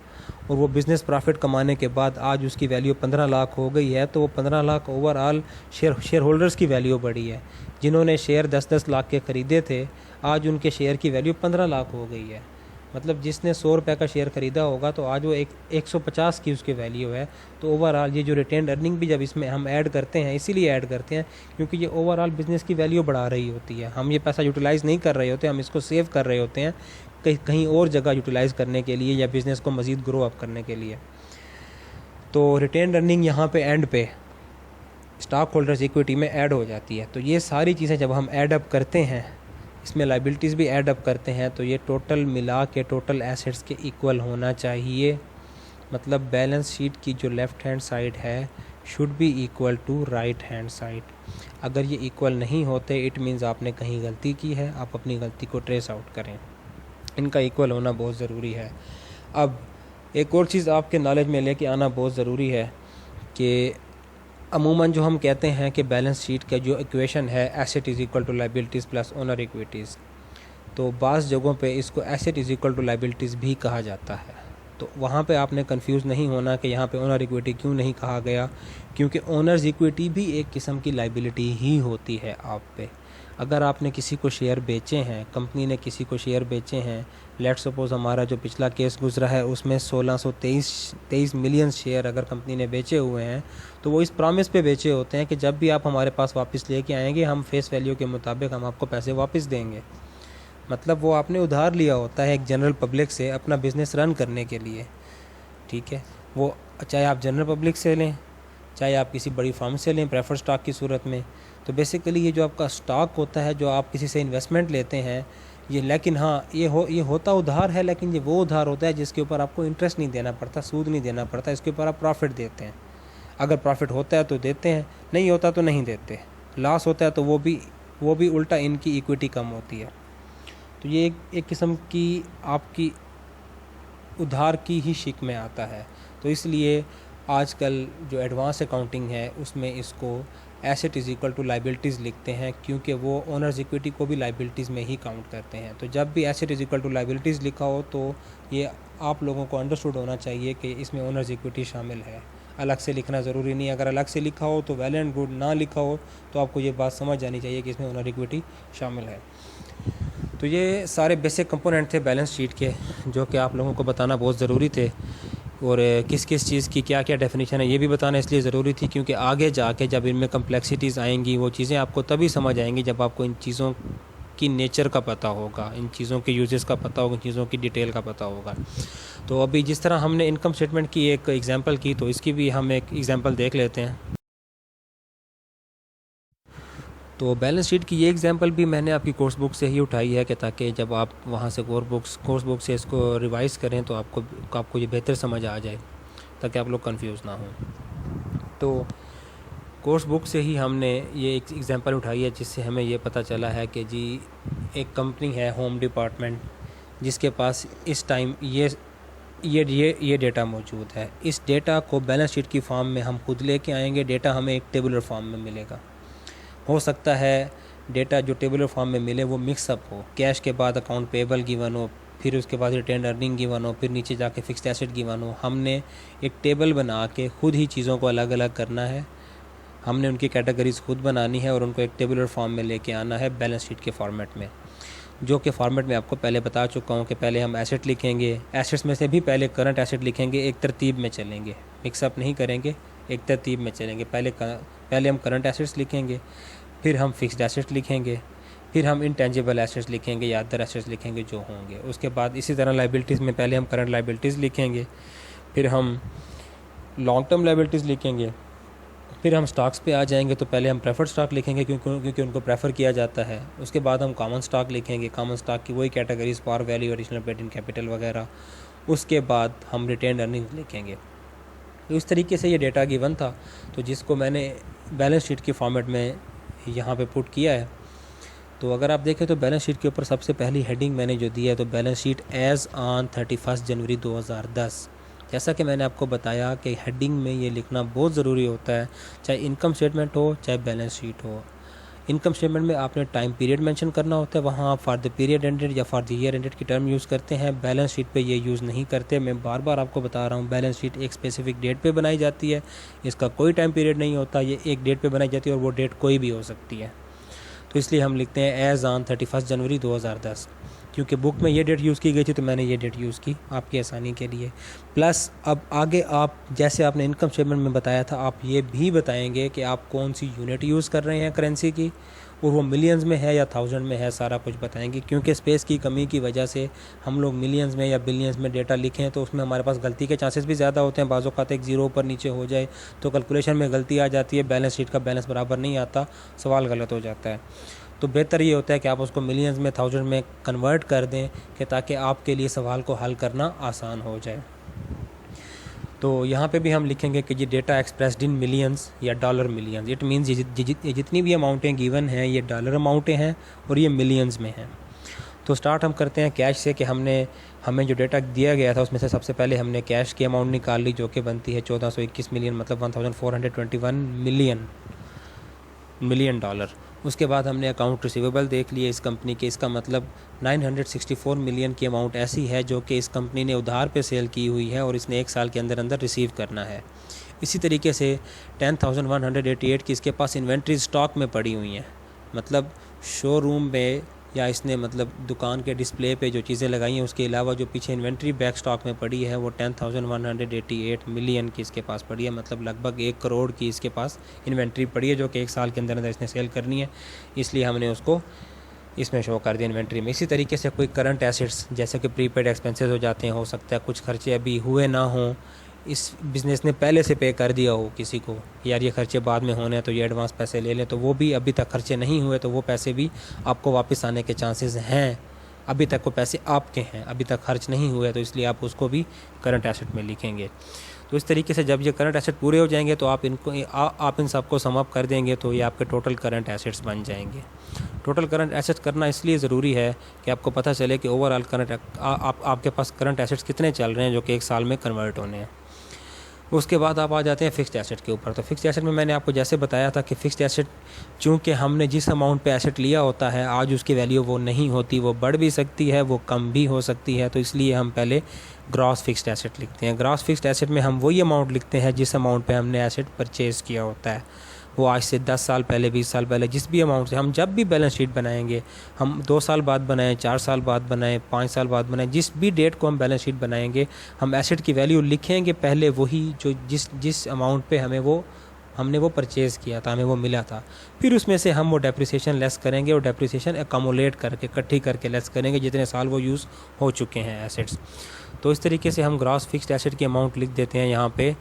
Speaker 1: और वो बिज़नेस प्रॉफिट कमाने के बाद आज उसकी वैल्यू 15 लाख हो गई है, तो वो 15 लाख ओवरऑल शेयर होल्डर्स की वैल्यू बढ़ी है। जिन्होंने शेयर 10-10 लाख के ख़रीदे थे, आज उनके शेयर की वैल्यू 15 लाख हो गई है। मतलब जिसने 100 रुपये का शेयर ख़रीदा होगा तो आज वो 150 की उसकी वैल्यू है। तो ओवरऑल ये जो रिटेन्ड अर्निंग भी जब इसमें हम ऐड करते हैं, इसीलिए ऐड करते हैं क्योंकि ये ओवरऑल बिज़नेस की वैल्यू बढ़ा रही होती है। हम ये पैसा यूटिलाइज़ नहीं कर रहे होते, हम इसको सेव कर रहे होते हैं कहीं और जगह यूटिलाइज़ करने के लिए या बिज़नेस को मज़ीद ग्रो अप करने के लिए। तो रिटेन अर्निंग यहाँ पे एंड पे स्टॉक होल्डर्स इक्विटी में ऐड हो जाती है। तो ये सारी चीज़ें जब हम ऐड अप करते हैं, इसमें लाइबिलिटीज़ भी ऐड अप करते हैं, तो ये टोटल मिला के टोटल एसेट्स के इक्वल होना चाहिए। मतलब बैलेंस शीट की जो लेफ़्ट हैंड साइड है should be equal to right hand side. अगर ये इक्वल नहीं होते इट मीन्स आपने कहीं गलती की है, आप अपनी गलती को ट्रेस आउट करें। इनका इक्वल होना बहुत ज़रूरी है। अब एक और चीज़ आपके नॉलेज में लेके आना बहुत ज़रूरी है कि अमूमन जो हम कहते हैं कि बैलेंस शीट का जो इक्वेशन है asset is equal to liabilities plus owner equities, तो बाज़ जगहों पे इसको asset is equal to liabilities भी कहा जाता है। तो वहाँ पे आपने कंफ्यूज नहीं होना कि यहाँ पे ओनर इक्विटी क्यों नहीं कहा गया, क्योंकि ओनर्स इक्विटी भी एक किस्म की लाइबिलिटी ही होती है आप पे। अगर आपने किसी को शेयर बेचे हैं, कंपनी ने किसी को शेयर बेचे हैं, लेट्स सपोज़ हमारा जो पिछला केस गुजरा है उसमें 1623 मिलियन शेयर अगर कंपनी ने बेचे हुए हैं, तो वो इस प्रॉमिस पे बेचे होते हैं कि जब भी आप हमारे पास वापस लेके आएंगे हम फेस वैल्यू के मुताबिक हम आपको पैसे वापस देंगे। मतलब वो आपने उधार लिया होता है एक जनरल पब्लिक से अपना बिज़नेस रन करने के लिए, ठीक है। वो चाहे आप जनरल पब्लिक से लें, चाहे आप किसी बड़ी फर्म से लें प्रेफर स्टॉक की सूरत में। तो बेसिकली ये जो आपका स्टॉक होता है, जो आप किसी से इन्वेस्टमेंट लेते हैं, ये लेकिन हाँ ये होता उधार है, लेकिन ये वो उधार होता है जिसके ऊपर आपको इंटरेस्ट नहीं देना पड़ता, सूद नहीं देना पड़ता, इसके ऊपर आप प्रॉफिट देते हैं। अगर प्रॉफिट होता है तो देते हैं, नहीं होता तो नहीं देते। लॉस होता है तो वो भी उल्टा इनकी इक्विटी कम होती है। तो ये एक किस्म की आपकी उधार की ही शिक में आता है। तो इसलिए आजकल जो एडवांस अकाउंटिंग है उसमें इसको asset is equal to liabilities लिखते हैं, क्योंकि वो ओनर्स इक्विटी को भी लाइबिलिटीज़ में ही काउंट करते हैं। तो जब भी asset is equal to liabilities लिखा हो तो ये आप लोगों को अंडरस्टूड होना चाहिए कि इसमें ओनर्स इक्विटी शामिल है। अलग से लिखना ज़रूरी नहीं, अगर अलग से लिखा हो तो वेल एंड गुड, ना लिखा हो तो आपको ये बात समझ जानी चाहिए कि इसमें ओनर इक्विटी शामिल है। तो ये सारे बेसिक कंपोनेंट थे बैलेंस शीट के, जो कि आप लोगों को बताना बहुत ज़रूरी थे। और किस किस चीज़ की क्या क्या डेफिनेशन है ये भी बताना इसलिए ज़रूरी थी क्योंकि आगे जाके जब इनमें कम्प्लेक्सिटीज़ आएंगी वो चीज़ें आपको तभी समझ आएंगी जब आपको इन चीज़ों की नेचर का पता होगा, इन चीज़ों के यूजेस का पता होगा, इन चीज़ों की डिटेल का पता होगा। तो अभी जिस तरह हमने इनकम स्टेटमेंट की एक एग्ज़ाम्पल की, तो इसकी भी हम एक एग्ज़ाम्पल देख लेते हैं। तो बैलेंस शीट की ये एग्ज़ाम्पल भी मैंने आपकी कोर्स बुक से ही उठाई है कि ताकि जब आप वहाँ से कोर्स बुक से इसको रिवाइज़ करें तो आपको ये बेहतर समझ आ जाए, ताकि आप लोग कंफ्यूज ना हों। तो कोर्स बुक से ही हमने ये एक एग्ज़ाम्पल उठाई है जिससे हमें ये पता चला है कि जी एक कंपनी है होम डिपार्टमेंट, जिसके पास इस टाइम ये डेटा मौजूद है। इस डेटा को बैलेंस शीट की फॉर्म में हम खुद लेके आएंगे, डेटा हमें एक टेबुलर फॉर्म में मिलेगा। हो सकता है डेटा जो टेबुलर फॉर्म में मिले वो मिक्सअप हो, कैश के बाद अकाउंट पेबल गिवन हो, फिर उसके बाद रिटेन अर्निंग गिवन हो, फिर नीचे जाके फिक्स्ड एसेट गिवन हो। हमने एक टेबल बना के खुद ही चीज़ों को अलग अलग करना है, हमने उनकी कैटेगरीज खुद बनानी है और उनको एक टेबुलर फॉर्म में लेके आना है बैलेंस शीट के फॉर्मेट में, जो कि फॉर्मेट में आपको पहले बता चुका हूँ कि पहले हम एसेट लिखेंगे, एसेट्स में से भी पहले करंट एसेट लिखेंगे, एक तरतीब में चलेंगे, मिक्सअप नहीं करेंगे, एक तरतीब में चलेंगे। पहले हम करंट एसेट्स लिखेंगे, फिर हम फिक्स्ड एसेट्स लिखेंगे, फिर हम इंटेंजिबल एसेट्स लिखेंगे या अदर एसेट्स लिखेंगे जो होंगे। उसके बाद इसी तरह लाइबिलिटीज़ में पहले हम करंट लाइबिलिटीज़ लिखेंगे, फिर हम लॉन्ग टर्म लाइबिलिटीज़ लिखेंगे, फिर हम स्टॉक्स पे आ जाएंगे तो पहले हम प्रेफर्ड स्टॉक लिखेंगे क्योंकि उनको प्रेफर किया जाता है। उसके बाद हम कॉमन स्टॉक लिखेंगे, कॉमन स्टॉक की वही categories par value, additional paid in capital वगैरह। उसके बाद हम रिटेन अर्निंग लिखेंगे। तो इस तरीके से ये डेटा गिवन था, तो जिसको मैंने बैलेंस शीट की फॉर्मेट में यहाँ पे पुट किया है। तो अगर आप देखें तो बैलेंस शीट के ऊपर सबसे पहली हेडिंग मैंने जो दी है तो बैलेंस शीट एज़ ऑन 31 जनवरी 2010। जैसा कि मैंने आपको बताया कि हेडिंग में ये लिखना बहुत ज़रूरी होता है, चाहे इनकम स्टेटमेंट हो चाहे बैलेंस शीट हो। इनकम स्टेटमेंट में आपने टाइम पीरियड मेंशन करना होता है, वहाँ आप फॉर द पीरियड एंडेड या फॉर द ईयर एंडेड की टर्म यूज़ करते हैं। बैलेंस शीट पे ये यूज़ नहीं करते। मैं बार बार आपको बता रहा हूँ, बैलेंस शीट एक स्पेसिफिक डेट पे बनाई जाती है, इसका कोई टाइम पीरियड नहीं होता, ये एक डेट पे बनाई जाती है और वो डेट कोई भी हो सकती है। तो इसलिए हम लिखते हैं एज़ ऑन 31 जनवरी 2010, क्योंकि बुक में ये डेट यूज़ की गई थी तो मैंने ये डेट यूज़ की आपकी आसानी के लिए। प्लस अब आगे आप जैसे आपने इनकम स्टेटमेंट में बताया था, आप ये भी बताएंगे कि आप कौन सी यूनिट यूज़ कर रहे हैं करेंसी की, और वो मिलियंस में है या थाउजेंड में है, सारा कुछ बताएंगे। क्योंकि स्पेस की कमी की वजह से हम लोग मिलियंस में या बिलियंस में डेटा लिखें तो उसमें हमारे पास गलती के चांसेस भी ज़्यादा होते हैं। बाज़ औक़ात एक ज़ीरो ऊपर नीचे हो जाए तो कैलकुलेशन में गलती आ जाती है, बैलेंस शीट का बैलेंस बराबर नहीं आता, सवाल गलत हो जाता है। तो बेहतर ये होता है कि आप उसको मिलियंस में, थाउजेंड में कन्वर्ट कर दें कि ताकि आपके लिए सवाल को हल करना आसान हो जाए। तो यहाँ पे भी हम लिखेंगे कि ये डेटा एक्सप्रेस्ड इन मिलियंस या डॉलर मिलियंस। इट मीन्स ये जितनी भी अमाउंटें गिवन हैं ये डॉलर अमाउंटें हैं और ये मिलियंस में हैं। तो स्टार्ट हम करते हैं कैश से कि हमें जो डेटा दिया गया था उसमें से सबसे पहले हमने कैश की अमाउंट निकाल ली, जो कि बनती है 1421 मिलियन, मतलब 1421 मिलियन डॉलर। उसके बाद हमने अकाउंट रिसीवेबल देख लिए इस कंपनी के, इसका मतलब 964 मिलियन की अमाउंट ऐसी है जो कि इस कंपनी ने उधार पे सेल की हुई है और इसने 1 साल के अंदर अंदर रिसीव करना है। इसी तरीके से 10,188 की इसके पास इन्वेंट्री स्टॉक में पड़ी हुई हैं, मतलब शोरूम में या इसने मतलब दुकान के डिस्प्ले पे जो चीज़ें लगाई हैं उसके अलावा जो पीछे इन्वेंट्री बैक स्टॉक में पड़ी है वो 10,188 मिलियन की इसके पास पड़ी है, मतलब लगभग 1 करोड़ की इसके पास इन्वेंट्री पड़ी है जो कि 1 साल के अंदर अंदर इसने सेल करनी है, इसलिए हमने उसको इसमें शो कर दिया इन्वेंट्री में। इसी तरीके से कोई करंट एसेट्स जैसे कि प्रीपेड एक्सपेंसेस हो जाते हैं, हो सकता है कुछ खर्चे अभी हुए ना हों, इस बिज़नेस ने पहले से पे कर दिया हो किसी को, यार ये खर्चे बाद में होने हैं तो ये एडवांस पैसे ले लें, तो वो भी अभी तक खर्चे नहीं हुए तो वो पैसे भी आपको वापस आने के चांसेस हैं। अभी तक वो पैसे आपके हैं, अभी तक खर्च नहीं हुए, तो इसलिए आप उसको भी करंट एसेट में लिखेंगे। तो इस तरीके से जब ये करंट एसेट पूरे हो जाएंगे तो आप इन सबको सम अप कर देंगे तो ये आपके टोटल करंट एसेट्स बन जाएंगे। टोटल करंट एसेट्स करना इसलिए ज़रूरी है कि आपको पता चले कि ओवरऑल आपके पास करंट एसेट्स कितने चल रहे हैं जो कि 1 साल में कन्वर्ट होने हैं। उसके बाद आप आ जाते हैं फ़िक्स्ड एसेट के ऊपर। तो फ़िक्स्ड एसेट में मैंने आपको जैसे बताया था कि फ़िक्स्ड एसेट चूँकि हमने जिस अमाउंट पे एसेट लिया होता है आज उसकी वैल्यू वो नहीं होती, वो बढ़ भी सकती है, वो कम भी हो सकती है, तो इसलिए हम पहले ग्रॉस फ़िक्स्ड एसेट लिखते हैं। ग्रॉस फ़िक्स्ड एसेट में हम वही अमाउंट लिखते हैं जिस अमाउंट पे हमने एसेट परचेज़ किया होता है, वो आज से 10 साल पहले, 20 साल पहले, जिस भी अमाउंट से हम जब भी बैलेंस शीट बनाएंगे, हम 2 साल बाद बनाएं, 4 साल बाद बनाएं, 5 साल बाद बनाएं, जिस भी डेट को हम बैलेंस शीट बनाएंगे हम एसेट की वैल्यू लिखेंगे पहले वही जो जिस अमाउंट पे हमने वो परचेज़ किया था, हमें वो मिला था। फिर उसमें से हम वो डेप्रिसिएशन लेस करेंगे और डेप्रिसिएशन एकमुलेट करके इकट्ठी करके लेस करेंगे जितने साल वो यूज़ हो चुके हैं एसेट्स। तो इस तरीके से हम ग्रॉस फिक्स्ड एसेट की अमाउंट लिख देते हैं यहाँ पे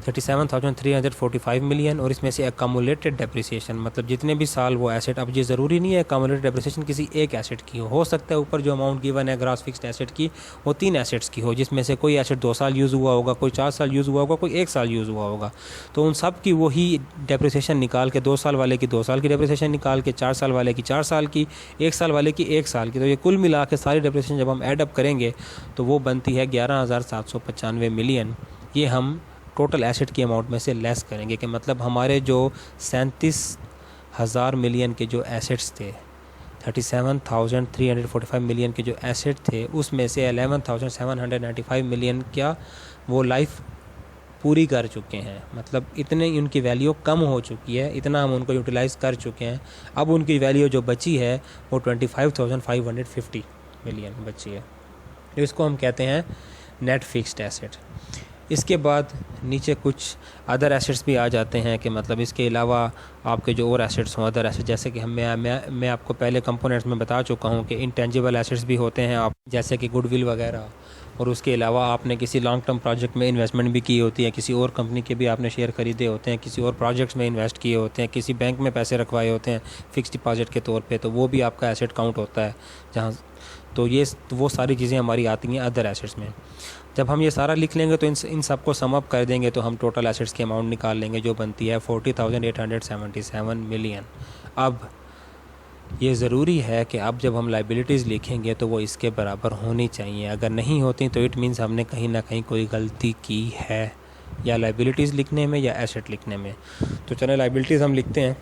Speaker 1: 37,345 मिलियन, और इसमें से एकमुलेटेड डेप्रिसिएशन मतलब जितने भी साल वो एसेट, अब ये ज़रूरी नहीं है एकमुलेटेड डेप्रिसिएशन किसी एक एसेट की हो सकता है ऊपर जो अमाउंट गिवन है ग्रॉस फिक्स्ड एसेट की वो 3 एसेट्स की हो, जिसमें से कोई एसेट 2 साल यूज़ हुआ होगा, कोई 4 साल यूज़ हुआ होगा, कोई 1 साल यूज़ हुआ होगा। तो उन सब की वही डेप्रिसिएशन निकाल के 2 साल वाले की 2 साल की डेप्रिसिएशन निकाल के 4 साल वाले की 4 साल की, 1 साल वाले की 1 साल की, तो ये कुल मिला के सारी डेप्रिसिएशन जब हम ऐड अप करेंगे तो वो बनती है 11,795 मिलियन। ये हम टोटल एसेट की अमाउंट में से लेस करेंगे कि मतलब हमारे जो 37,000 मिलियन के जो एसेट्स थे, 37,345 मिलियन के जो एसेट थे उसमें से 11,795 मिलियन क्या वो लाइफ पूरी कर चुके हैं, मतलब इतने उनकी वैल्यू कम हो चुकी है, इतना हम उनको यूटिलाइज़ कर चुके हैं। अब उनकी वैल्यू जो बची है वो 25,550 मिलियन बची है, तो इसको हम कहते हैं नेट फिक्स्ड एसेट। इसके बाद नीचे कुछ अदर एसेट्स भी आ जाते हैं कि मतलब इसके अलावा आपके जो और एसेट्स हों अदर एसेट, जैसे कि मैं आपको पहले कंपोनेंट्स में बता चुका हूँ कि इंटेंजिबल एसेट्स भी होते हैं आप, जैसे कि गुडविल वगैरह, और उसके अलावा आपने किसी लॉन्ग टर्म प्रोजेक्ट में इन्वेस्टमेंट भी की होती है, किसी और कंपनी के भी आपने शेयर खरीदे होते हैं, किसी और प्रोजेक्ट्स में इन्वेस्ट किए होते हैं, किसी बैंक में पैसे रखवाए होते हैं फ़िक्स डिपॉजिट के तौर पे, तो वो भी आपका एसेट काउंट होता है जहाँ। तो वो सारी चीज़ें हमारी आती हैं अदर एसेट्स में। जब हम ये सारा लिख लेंगे तो इन सबको सम अप कर देंगे तो हम टोटल एसेट्स की अमाउंट निकाल लेंगे जो बनती है 40,877 मिलियन। अब ये ज़रूरी है कि अब जब हम लाइबिलिटीज़ लिखेंगे तो वो इसके बराबर होनी चाहिए, अगर नहीं होती तो इट मीन्स हमने कहीं ना कहीं कोई गलती की है या लाइबिलिटीज़ लिखने में या एसेट लिखने में। तो चलो लाइबिलिटीज़ हम लिखते हैं,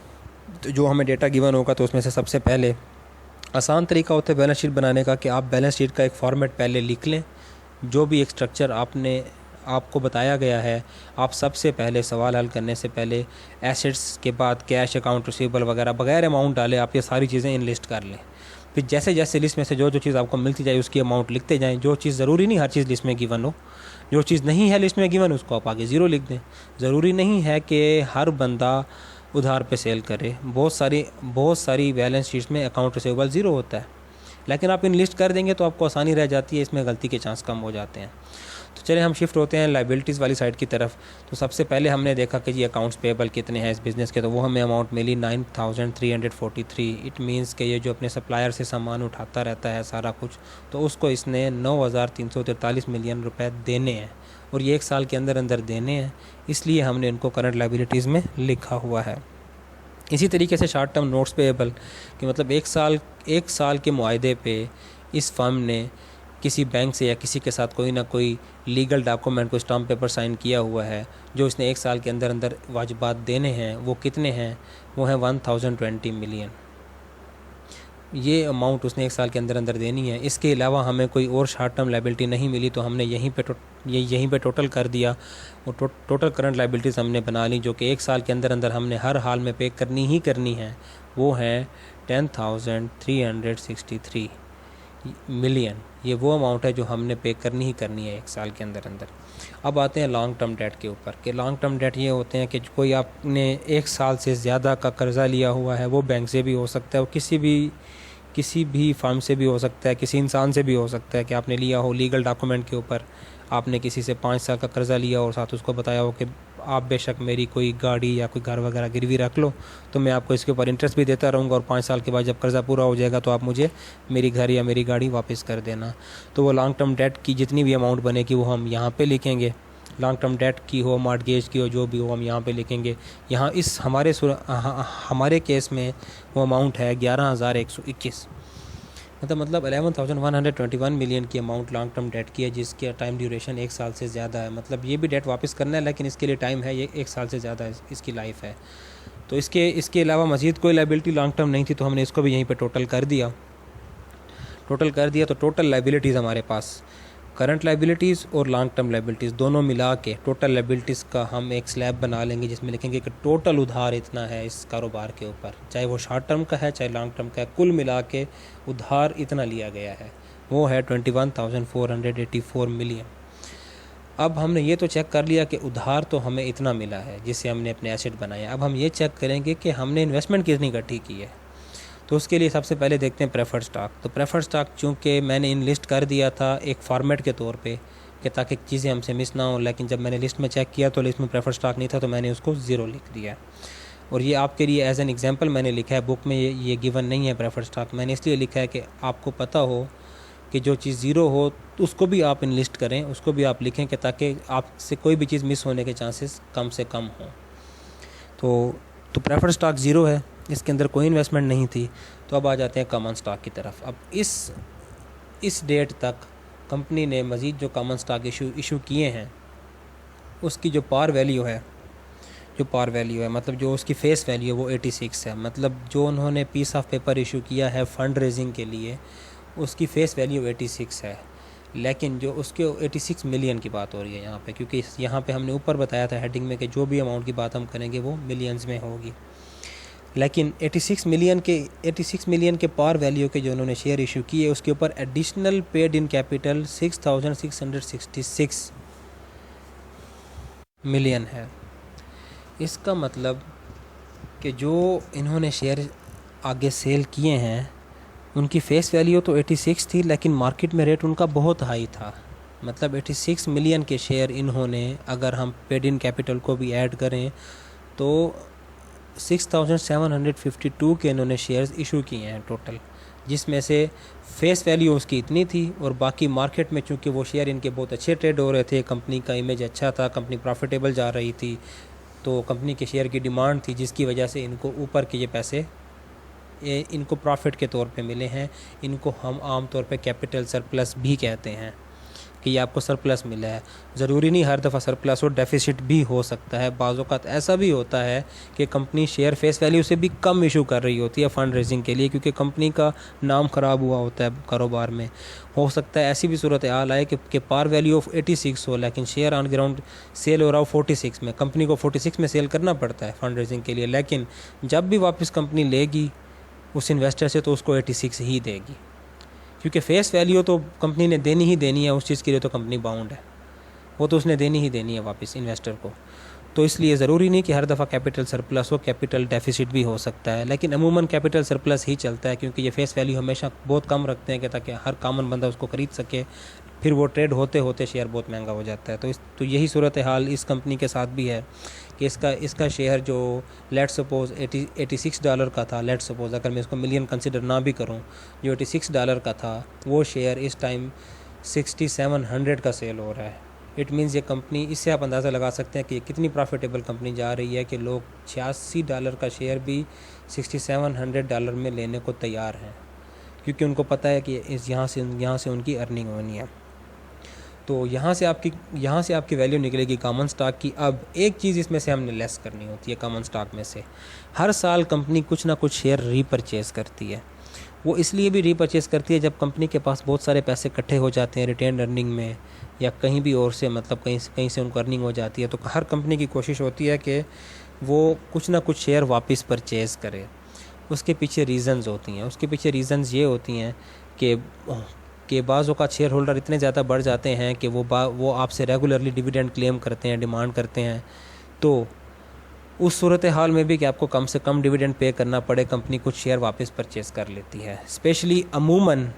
Speaker 1: तो जो हमें डेटा गिवन होगा तो उसमें से सबसे पहले आसान तरीका होता है बैलेंस शीट बनाने का कि आप बैलेंस शीट का एक फॉर्मेट पहले लिख लें, जो भी एक स्ट्रक्चर आपको बताया गया है, आप सबसे पहले सवाल हल करने से पहले एसेट्स के बाद कैश, अकाउंट रिसीवेबल वगैरह बगैर अमाउंट डाले आप ये सारी चीज़ें इन लिस्ट कर लें। फिर जैसे जैसे लिस्ट में से जो चीज़ आपको मिलती जाए उसकी अमाउंट लिखते जाएँ। जो चीज़ ज़रूरी नहीं हर चीज़ लिस्ट में गिवन हो, जो चीज़ नहीं है लिस्ट में गिवन उसको आप आगे ज़ीरो लिख दें। ज़रूरी नहीं है कि हर बंदा उधार पे सेल करे। बहुत सारी बैलेंस शीट्स में अकाउंट रिसीवेबल ज़ीरो होता है, लेकिन आप इन लिस्ट कर देंगे तो आपको आसानी रह जाती है, इसमें गलती के चांस कम हो जाते हैं। तो चलिए हम शिफ्ट होते हैं लाइबिलिटीज़ वाली साइड की तरफ। तो सबसे पहले हमने देखा कि जी अकाउंट्स पेबल कितने हैं इस बिज़नेस के, तो वो हमें अमाउंट मिली 9343। इट मींस कि ये जो अपने सप्लायर से सामान उठाता रहता है सारा कुछ, तो उसको इसने 9343 मिलियन रुपए देने हैं, और ये 1 साल के अंदर अंदर देने हैं, इसलिए हमने इनको करंट लाइबिलिटीज़ में लिखा हुआ है। इसी तरीके से शॉर्ट टर्म नोट्स पेएबल कि मतलब 1 साल के मुआहदे पे इस फर्म ने किसी बैंक से या किसी के साथ कोई ना कोई लीगल डॉक्यूमेंट, कोई स्टाम्प पेपर साइन किया हुआ है, जो इसने 1 साल के अंदर अंदर वाजिबात देने हैं। वो कितने हैं? वो हैं 1020 मिलियन। ये अमाउंट उसने 1 साल के अंदर अंदर देनी है। इसके अलावा हमें कोई और शॉर्ट टर्म लाइबिलिटी नहीं मिली, तो हमने यहीं पे टोटल कर दिया। वो टोटल करंट लाइबिलिटीज़ हमने बना ली, जो कि 1 साल के अंदर अंदर हमने हर हाल में पे करनी ही करनी है। वो है 10,363 मिलियन। ये वो अमाउंट है जो हमने पे करनी ही करनी है 1 साल के अंदर अंदर। अब आते हैं लॉन्ग टर्म डेट के ऊपर, कि लॉन्ग टर्म डेट ये होते हैं कि कोई आपने 1 साल से ज़्यादा का कर्ज़ा लिया हुआ है, वो बैंक से भी हो सकता है, वो किसी भी फर्म से भी हो सकता है, किसी इंसान से भी हो सकता है कि आपने लिया हो लीगल डॉक्यूमेंट के ऊपर। आपने किसी से 5 साल का कर्ज़ा लिया और साथ उसको बताया हो कि आप बेशक मेरी कोई गाड़ी या कोई घर वगैरह गिरवी रख लो, तो मैं आपको इसके ऊपर इंटरेस्ट भी देता रहूँगा, और 5 साल के बाद जब कर्ज़ा पूरा हो जाएगा तो आप मुझे मेरी घर या मेरी गाड़ी वापस कर देना। तो वो लॉन्ग टर्म डेट की जितनी भी अमाउंट बनेगी वो हम यहाँ पे लिखेंगे। लॉन्ग टर्म डेट की हो, मॉर्टगेज की हो, जो भी हो, हम यहाँ पे लिखेंगे। यहाँ इस हमारे केस में वो अमाउंट है 11,121, मतलब 11,121 मिलियन की अमाउंट लॉन्ग टर्म डेट की है, जिसके टाइम ड्यूरेशन 1 साल से ज़्यादा है। मतलब ये भी डेट वापस करना है, लेकिन इसके लिए टाइम है, ये 1 साल से ज़्यादा इसकी लाइफ है। तो इसके अलावा मज़ीद कोई लाइबिलिटी लॉन्ग टर्म नहीं थी, तो हमने इसको भी यहीं पे टोटल कर दिया। तो टोटल लाइबिलिटीज़ हमारे पास करंट लाइबिलिटीज़ और लॉन्ग टर्म लाइबिलिटीज़ दोनों मिला के टोटल लाइबिलिटीज़ का हम एक स्लैब बना लेंगे, जिसमें लिखेंगे कि टोटल उधार इतना है इस कारोबार के ऊपर, चाहे वो शॉर्ट टर्म का है चाहे लॉन्ग टर्म का है, कुल मिला के उधार इतना लिया गया है, वो है 21,484 मिलियन। अब हमने ये तो चेक कर लिया कि उधार तो हमें इतना मिला है जिससे हमने अपने एसेट बनाए। अब हम ये चेक करेंगे कि हमने इन्वेस्टमेंट कितनी इकट्ठी की है। तो उसके लिए सबसे पहले देखते हैं प्रेफर्ड स्टॉक। तो प्रेफर्ड स्टॉक चूँकि मैंने इन लिस्ट कर दिया था एक फॉर्मेट के तौर पे कि ताकि चीज़ें हमसे मिस ना हो, लेकिन जब मैंने लिस्ट में चेक किया तो लिस्ट में प्रेफर्ड स्टॉक नहीं था, तो मैंने उसको 0 लिख दिया। और ये आपके लिए एज एन एग्जांपल मैंने लिखा है, बुक में ये गिवन नहीं है प्रेफर्ड स्टॉक। मैंने इसलिए लिखा है कि आपको पता हो कि जो चीज़ 0 हो तो उसको भी आप इन लिस्ट करें, उसको भी आप लिखें, कि ताकि आपसे कोई भी चीज़ मिस होने के चांसेस कम से कम हों। तो प्रेफर्ड स्टॉक 0 है, इसके अंदर कोई इन्वेस्टमेंट नहीं थी। तो अब आ जाते हैं कॉमन स्टॉक की तरफ। अब इस डेट तक कंपनी ने मज़ीद जो कॉमन स्टॉक इशू किए हैं, उसकी जो पार वैल्यू है, मतलब जो उसकी फेस वैल्यू है वो 86 है। मतलब जो उन्होंने पीस ऑफ पेपर इशू किया है फ़ंड रेजिंग के लिए, उसकी फ़ेस वैल्यू 86 है, लेकिन जो उसके 86 मिलियन की बात हो रही है यहाँ पे, क्योंकि यहाँ पे हमने ऊपर बताया था हेडिंग में कि जो भी अमाउंट की बात हम करेंगे वो मिलियंस में होगी। लेकिन 86 मिलियन के पार वैल्यू के जो उन्होंने शेयर इशू किए, उसके ऊपर additional paid in capital 6,666 million है। इसका मतलब कि जो इन्होंने शेयर आगे सेल किए हैं उनकी फ़ेस वैल्यू तो 86 थी, लेकिन मार्केट में रेट उनका बहुत हाई था। मतलब 86 मिलियन के शेयर इन्होंने, अगर हम पेड इन कैपिटल को भी ऐड करें तो 6,752 के इन्होंने शेयर्स इशू किए हैं टोटल, जिसमें से फ़ेस वैल्यू उसकी इतनी थी, और बाकी मार्केट में चूँकि वो शेयर इनके बहुत अच्छे ट्रेड हो रहे थे, कंपनी का इमेज अच्छा था, कंपनी प्रॉफिटेबल जा रही थी, तो कंपनी के शेयर की डिमांड थी, जिसकी वजह से इनको ऊपर के ये पैसे इनको प्रॉफिट के तौर पे मिले हैं। इनको हम आम तौर पे कैपिटल सरप्लस भी कहते हैं कि ये आपको सरप्लस मिला है। ज़रूरी नहीं हर दफ़ा सरप्लस और डेफिसिट भी हो सकता है। बाज़ औक़ात ऐसा भी होता है कि कंपनी शेयर फेस वैल्यू से भी कम इशू कर रही होती है फ़ंड रेजिंग के लिए, क्योंकि कंपनी का नाम ख़राब हुआ होता है कारोबार में। हो सकता है ऐसी भी सूरत हाल आए कि पार वैल्यू ऑफ 86 हो, लेकिन शेयर ऑन ग्राउंड सेल हो रहा हो 46 में। कंपनी को 46 में सेल करना पड़ता है फ़ंड रेजिंग के लिए, लेकिन जब भी वापस कंपनी लेगी उस इन्वेस्टर से तो उसको 86 ही देगी, क्योंकि फ़ेस वैल्यू तो कंपनी ने देनी ही देनी है। उस चीज़ के लिए तो कंपनी बाउंड है, वो तो उसने देनी ही देनी है वापस इन्वेस्टर को। तो इसलिए ज़रूरी नहीं कि हर दफ़ा कैपिटल सरप्लस हो, कैपिटल डेफिसिट भी हो सकता है, लेकिन अमूमन कैपिटल सरप्लस ही चलता है, क्योंकि ये फेस वैल्यू हमेशा बहुत कम रखते हैं कि ताकि हर कॉमन बंदा उसको ख़रीद सके। फिर वो ट्रेड होते होते शेयर बहुत महंगा हो जाता है। तो यही सूरत हाल इस कंपनी के साथ भी है कि इसका शेयर जो लेट सपोज़ $86 का था, लेट सपोज़ अगर मैं इसको मिलियन कंसिडर ना भी करूँ, जो $86 का था वो शेयर इस टाइम 6700 का सेल हो रहा है। इट मीन्स ये कंपनी, इससे आप अंदाज़ा लगा सकते हैं कि कितनी प्रॉफिटेबल कंपनी जा रही है कि लोग $86 का शेयर भी $6700 में लेने को तैयार हैं, क्योंकि उनको पता है कि यहाँ से उनकी अर्निंग होनी है। तो यहाँ से आपकी वैल्यू निकलेगी कॉमन स्टॉक की। अब एक चीज़ इसमें से हमने लेस करनी होती है कॉमन स्टॉक में से। हर साल कंपनी कुछ ना कुछ शेयर रीपरचेज़ करती है। वो इसलिए भी रीपरचेज़ करती है जब कंपनी के पास बहुत सारे पैसे इकट्ठे हो जाते हैं रिटेन अर्निंग में या कहीं भी और से, मतलब कहीं से उनको अर्निंग हो जाती है, तो हर कंपनी की कोशिश होती है कि वो कुछ ना कुछ शेयर वापस परचेज़ करे। उसके पीछे रीज़न्स होती हैं। उसके पीछे रीज़न्स ये होती हैं कि बाज़ औक़ात शेयर होल्डर इतने ज़्यादा बढ़ जाते हैं कि वो आपसे रेगुलरली डिविडेंड क्लेम करते हैं, डिमांड करते हैं। तो उस सूरत हाल में भी कि आपको कम से कम डिविडेंड पे करना पड़े, कंपनी कुछ शेयर वापस परचेज़ कर लेती है। स्पेशली अमूमन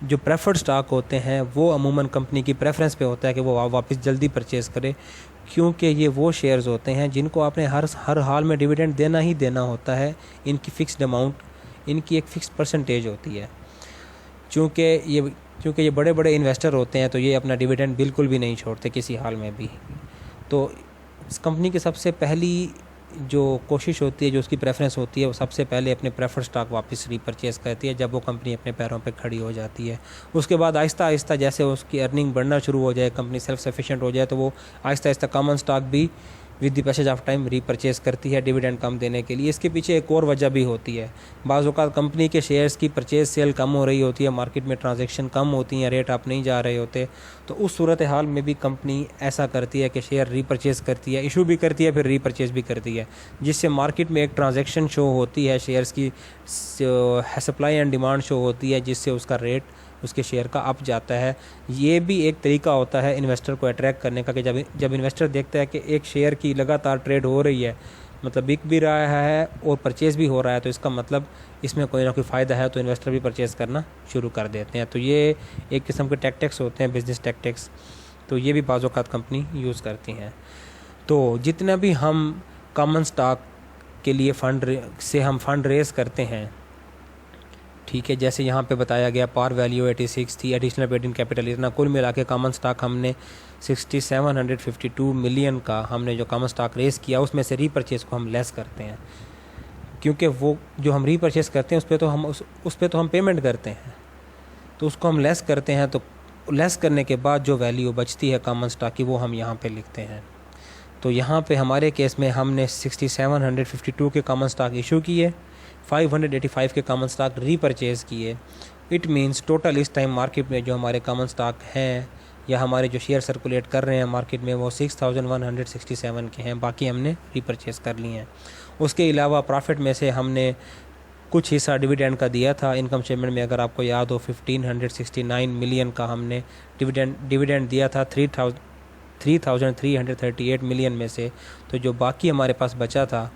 Speaker 1: जो प्रेफर्ड स्टॉक होते हैं वो अमूमन कंपनी की प्रेफरेंस पे होता है कि वो वापस जल्दी परचेज़ करे, क्योंकि ये वो शेयर्स होते हैं जिनको आपने हर हाल में डिविडेंड देना ही देना होता है। इनकी फ़िक्स्ड अमाउंट, इनकी एक फ़िक्स्ड परसेंटेज होती है। क्योंकि ये बड़े बड़े इन्वेस्टर होते हैं, तो ये अपना डिविडेंड बिल्कुल भी नहीं छोड़ते किसी हाल में भी। तो इस कंपनी की सबसे पहली जो कोशिश होती है, जो उसकी प्रेफरेंस होती है, वो सबसे पहले अपने प्रेफर्ड स्टॉक वापस रीपरचेज़ करती है जब वो कंपनी अपने पैरों पे खड़ी हो जाती है। उसके बाद आहिस्ता आहिस्ता जैसे उसकी अर्निंग बढ़ना शुरू हो जाए, कंपनी सेल्फ सफिशिएंट हो जाए, तो वो आहिस्ता आहिस्ता कॉमन स्टॉक भी with the passage of time repurchase करती है डिविडेंड कम देने के लिए। इसके पीछे एक और वजह भी होती है। बाज़ औक़ात कंपनी के शेयर्स की परचेज़ सेल कम हो रही होती है, मार्केट में ट्रांजैक्शन कम होती हैं, रेट आप नहीं जा रहे होते, तो उस सूरत हाल में भी कंपनी ऐसा करती है कि शेयर रीपरचेज़ करती है, इशू भी करती है, फिर रीपरचेज़ भी करती है, जिससे मार्केट में एक ट्रांजैक्शन शो होती है, शेयर्स की सप्लाई एंड डिमांड शो होती है, जिससे उसका रेट उसके शेयर का अप जाता है। ये भी एक तरीका होता है इन्वेस्टर को अट्रैक्ट करने का कि जब इन्वेस्टर देखता है कि एक शेयर की लगातार ट्रेड हो रही है, मतलब बिक भी रहा है और परचेज़ भी हो रहा है, तो इसका मतलब इसमें कोई ना कोई फ़ायदा है, तो इन्वेस्टर भी परचेज़ करना शुरू कर देते हैं। तो ये एक किस्म के टैक्टिक्स होते हैं, बिजनेस टैक्टिक्स, तो ये भी बाज़ औक़ात कंपनी यूज़ करती हैं। तो जितना भी हम कॉमन स्टॉक के लिए फंड रेज़ करते हैं, ठीक है, जैसे यहाँ पे बताया गया पार वैल्यू 86 थी, एडिशनल पेड इन कैपिटल इतना, कुल मिला के कॉमन स्टॉक हमने 6752 मिलियन का हमने जो कॉमन स्टॉक रेस किया, उसमें से रीपरचेज़ को हम लेस करते हैं, क्योंकि वो जो हम रीपरचेज़ करते हैं उस पर तो हम पेमेंट करते हैं, तो उसको हम लेस करते हैं। तो लेस करने के बाद जो वैल्यू बचती है कॉमन स्टॉक की, वो हम यहाँ पे लिखते हैं। तो यहाँ पे हमारे केस में हमने 6752 के कॉमन स्टॉक इशू किए, 585 के कॉमन स्टॉक रीपरचेज़ किए। इट मींस टोटल इस टाइम मार्केट में जो हमारे कॉमन स्टॉक हैं या हमारे जो शेयर सर्कुलेट कर रहे हैं मार्केट में, वो 6167 के हैं, बाकी हमने रीपरचेज़ कर लिए हैं। उसके अलावा प्रॉफिट में से हमने कुछ हिस्सा डिविडेंड का दिया था। इनकम स्टेटमेंट में अगर आपको याद हो 1569 मिलियन का हमने डिविडेंड दिया था 3338 मिलियन में से। तो जो बाकी हमारे पास बचा था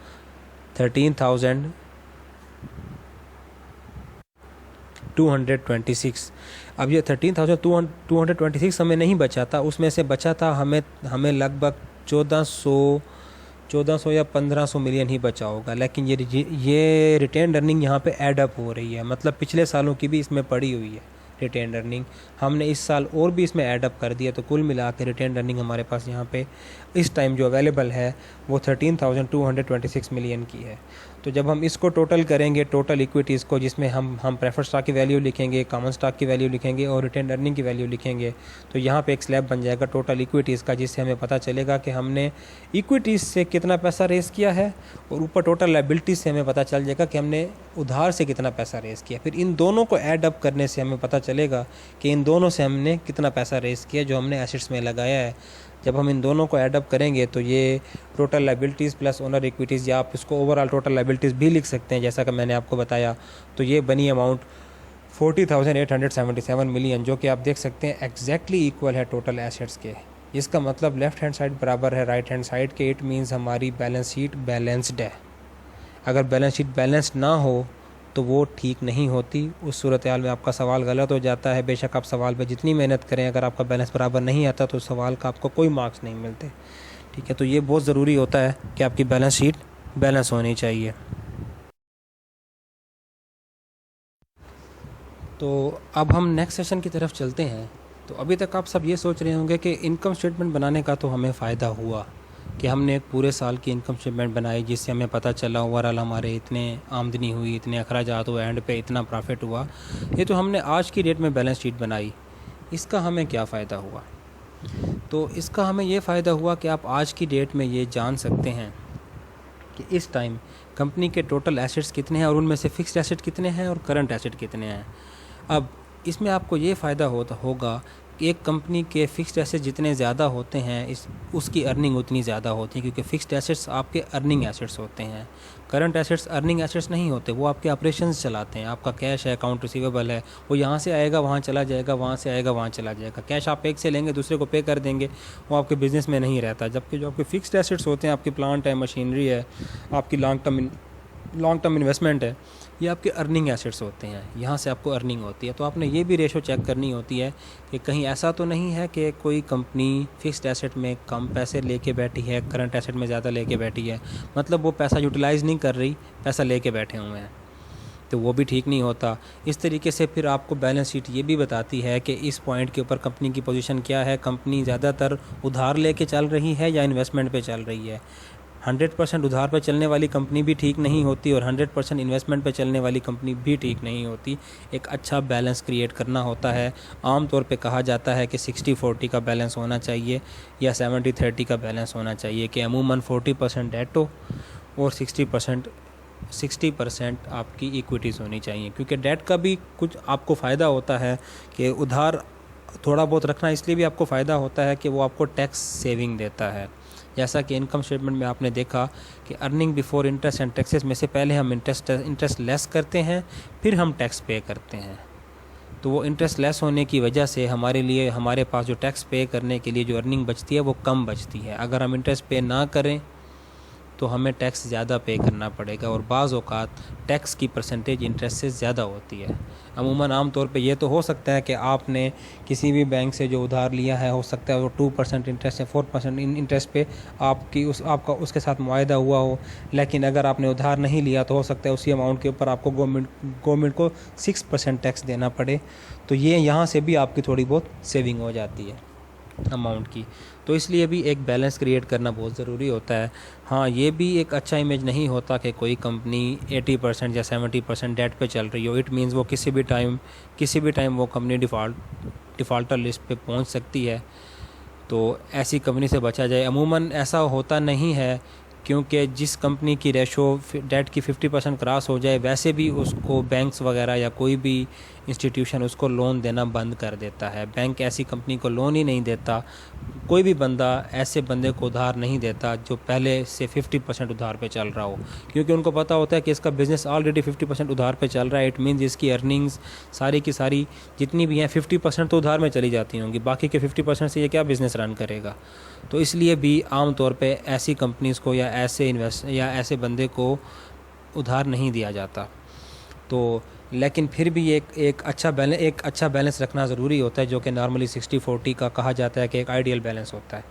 Speaker 1: 13,226। अब ये 13,226 हमें नहीं बचा था, उसमें से बचा था हमें लगभग 1400 या 1500 मिलियन ही बचा होगा। लेकिन ये रिटेन अर्निंग यहाँ पे ऐड अप हो रही है, मतलब पिछले सालों की भी इसमें पड़ी हुई है रिटेन अर्निंग, हमने इस साल और भी इसमें ऐड अप कर दिया। तो कुल मिला के रिटेन अर्निंग हमारे पास यहाँ पे इस टाइम जो अवेलेबल है वो 13,226 मिलियन की है। तो जब हम इसको टोटल करेंगे, टोटल इक्विटीज़ को, जिसमें हम प्रेफर्ड स्टॉक की वैल्यू लिखेंगे, कॉमन स्टॉक की वैल्यू लिखेंगे और रिटेन अर्निंग की वैल्यू लिखेंगे, तो यहाँ पे एक स्लैब बन जाएगा टोटल इक्विटीज़ का, जिससे हमें पता चलेगा कि हमने इक्विटीज़ से कितना पैसा रेज़ किया है, और ऊपर टोटल लायबिलिटीज़ से हमें पता चल जाएगा कि हमने उधार से कितना पैसा रेज़ किया। फिर इन दोनों को ऐड अप करने से हमें पता चलेगा कि इन दोनों से हमने कितना पैसा रेज़ किया जो हमने एसेट्स में लगाया है। जब हम इन दोनों को ऐड अप करेंगे तो ये total liabilities plus owner equities, या आप इसको ओवरऑल टोटल लायबिलिटीज़ भी लिख सकते हैं जैसा कि मैंने आपको बताया, तो ये बनी अमाउंट 40,877 मिलियन, जो कि आप देख सकते हैं एग्जैक्टली इक्वल है टोटल एसेट्स के। इसका मतलब लेफ़्ट हैंड साइड बराबर है राइट हैंड साइड के, इट मीन्स हमारी बैलेंस शीट बैलेंस्ड है। अगर बैलेंस शीट बैलेंस्ड ना हो तो वो ठीक नहीं होती, उस सूरत हाल में आपका सवाल गलत हो जाता है। बेशक आप सवाल पे जितनी मेहनत करें, अगर आपका बैलेंस बराबर नहीं आता तो सवाल का आपको कोई मार्क्स नहीं मिलते। ठीक है, तो ये बहुत ज़रूरी होता है कि आपकी बैलेंस शीट बैलेंस होनी चाहिए। तो अब हम नेक्स्ट सेशन की तरफ चलते हैं। तो अभी तक आप सब ये सोच रहे होंगे कि इनकम स्टेटमेंट बनाने का तो हमें फ़ायदा हुआ कि हमने एक पूरे साल की इनकम स्टेटमेंट बनाई, जिससे हमें पता चला ओवरऑल हमारे इतने आमदनी हुई, इतने अखराजात हुए, एंड पे इतना प्रॉफिट हुआ। ये तो हमने आज की डेट में बैलेंस शीट बनाई, इसका हमें क्या फ़ायदा हुआ? तो इसका हमें ये फ़ायदा हुआ कि आप आज की डेट में ये जान सकते हैं कि इस टाइम कंपनी के टोटल एसेट्स कितने हैं और उनमें से फ़िक्स्ड एसेट कितने हैं और करंट एसेट कितने हैं। अब इसमें आपको ये फ़ायदा होगा कि एक कंपनी के फ़िक्स्ड एसेट्स जितने ज़्यादा होते हैं उसकी अर्निंग उतनी ज़्यादा होती है, क्योंकि फ़िक्स्ड एसेट्स आपके अर्निंग एसेट्स होते हैं। करंट एसेट्स अर्निंग एसेट्स नहीं होते, वो आपके ऑपरेशंस चलाते हैं। आपका कैश है, अकाउंट रिसीवेबल है, वो यहाँ से आएगा वहाँ चला जाएगा, वहाँ से आएगा वहाँ चला जाएगा। कैश आप एक से लेंगे दूसरे को पे कर देंगे, वो आपके बिज़नेस में नहीं रहता। जबकि जो आपके फ़िक्स्ड एसेट्स होते हैं, आपकी प्लांट है, मशीनरी है, आपकी लॉन्ग टर्म इन्वेस्टमेंट है, ये आपके अर्निंग एसेट्स होते हैं, यहाँ से आपको अर्निंग होती है। तो आपने ये भी रेशो चेक करनी होती है कि कहीं ऐसा तो नहीं है कि कोई कंपनी फ़िक्स्ड एसेट में कम पैसे लेके बैठी है, करंट एसेट में ज़्यादा लेके बैठी है, मतलब वो पैसा यूटिलाइज़ नहीं कर रही, पैसा लेके बैठे हुए हैं, तो वो भी ठीक नहीं होता। इस तरीके से फिर आपको बैलेंस शीट ये भी बताती है कि इस पॉइंट के ऊपर कंपनी की पोजीशन क्या है, कंपनी ज़्यादातर उधार लेके चल रही है या इन्वेस्टमेंट पे चल रही है। 100% उधार पर चलने वाली कंपनी भी ठीक नहीं होती और 100% इन्वेस्टमेंट पर चलने वाली कंपनी भी ठीक नहीं होती। एक अच्छा बैलेंस क्रिएट करना होता है। आम तौर पे कहा जाता है कि 60-40 का बैलेंस होना चाहिए या 70-30 का बैलेंस होना चाहिए, कि अमूमन 40% डेट हो और 60% आपकी इक्विटीज़ होनी चाहिए। क्योंकि डेट का भी कुछ आपको फ़ायदा होता है कि उधार थोड़ा बहुत रखना, इसलिए भी आपको फ़ायदा होता है कि वो आपको टैक्स सेविंग देता है। जैसा कि इनकम स्टेटमेंट में आपने देखा कि earning before interest and taxes में से पहले हम इंटरेस्ट लेस करते हैं, फिर हम टैक्स पे करते हैं। तो वो इंटरेस्ट लेस होने की वजह से हमारे पास जो टैक्स पे करने के लिए जो अर्निंग बचती है वो कम बचती है। अगर हम इंटरेस्ट पे ना करें तो हमें टैक्स ज़्यादा पे करना पड़ेगा और बाज़ औक़ात टैक्स की परसेंटेज इंटरेस्ट से ज़्यादा होती है। अमूमन आम तौर पे ये तो हो सकता है कि आपने किसी भी बैंक से जो उधार लिया है, हो सकता है वो 2% इंटरेस्ट या 4% इंटरेस्ट पे आपका उसके साथ मुआहदा हुआ हो, लेकिन अगर आपने उधार नहीं लिया तो हो सकता है उसी अमाउंट के ऊपर आपको गवर्नमेंट को 6% टैक्स देना पड़े। तो ये यहाँ से भी आपकी थोड़ी बहुत सेविंग हो जाती है अमाउंट की। तो इसलिए भी एक बैलेंस क्रिएट करना बहुत ज़रूरी होता है। हाँ, ये भी एक अच्छा इमेज नहीं होता कि कोई कंपनी 80% या 70% डेट पे चल रही हो। इट मीन्स वो किसी भी टाइम वो कंपनी डिफ़ॉल्टर लिस्ट पे पहुंच सकती है। तो ऐसी कंपनी से बचा जाए। अमूमन ऐसा होता नहीं है, क्योंकि जिस कंपनी की रेशो डेट की 50% क्रॉस हो जाए, वैसे भी उसको बैंक्स वगैरह या कोई भी इंस्टीट्यूशन उसको लोन देना बंद कर देता है। बैंक ऐसी कंपनी को लोन ही नहीं देता। कोई भी बंदा ऐसे बंदे को उधार नहीं देता जो पहले से 50% उधार पे चल रहा हो, क्योंकि उनको पता होता है कि इसका बिज़नेस ऑलरेडी 50% उधार पे चल रहा है। इट मीन्स इसकी अर्निंग्स सारी की सारी जितनी भी हैं 50% तो उधार में चली जाती होंगी, बाकी के 50% से ये क्या बिज़नेस रन करेगा। तो इसलिए भी आम तौर पे ऐसी कंपनीज़ को या ऐसे बंदे को उधार नहीं दिया जाता। तो लेकिन फिर भी एक अच्छा बैलेंस रखना ज़रूरी होता है, जो कि नॉर्मली 60-40 का कहा जाता है कि एक आइडियल बैलेंस होता है।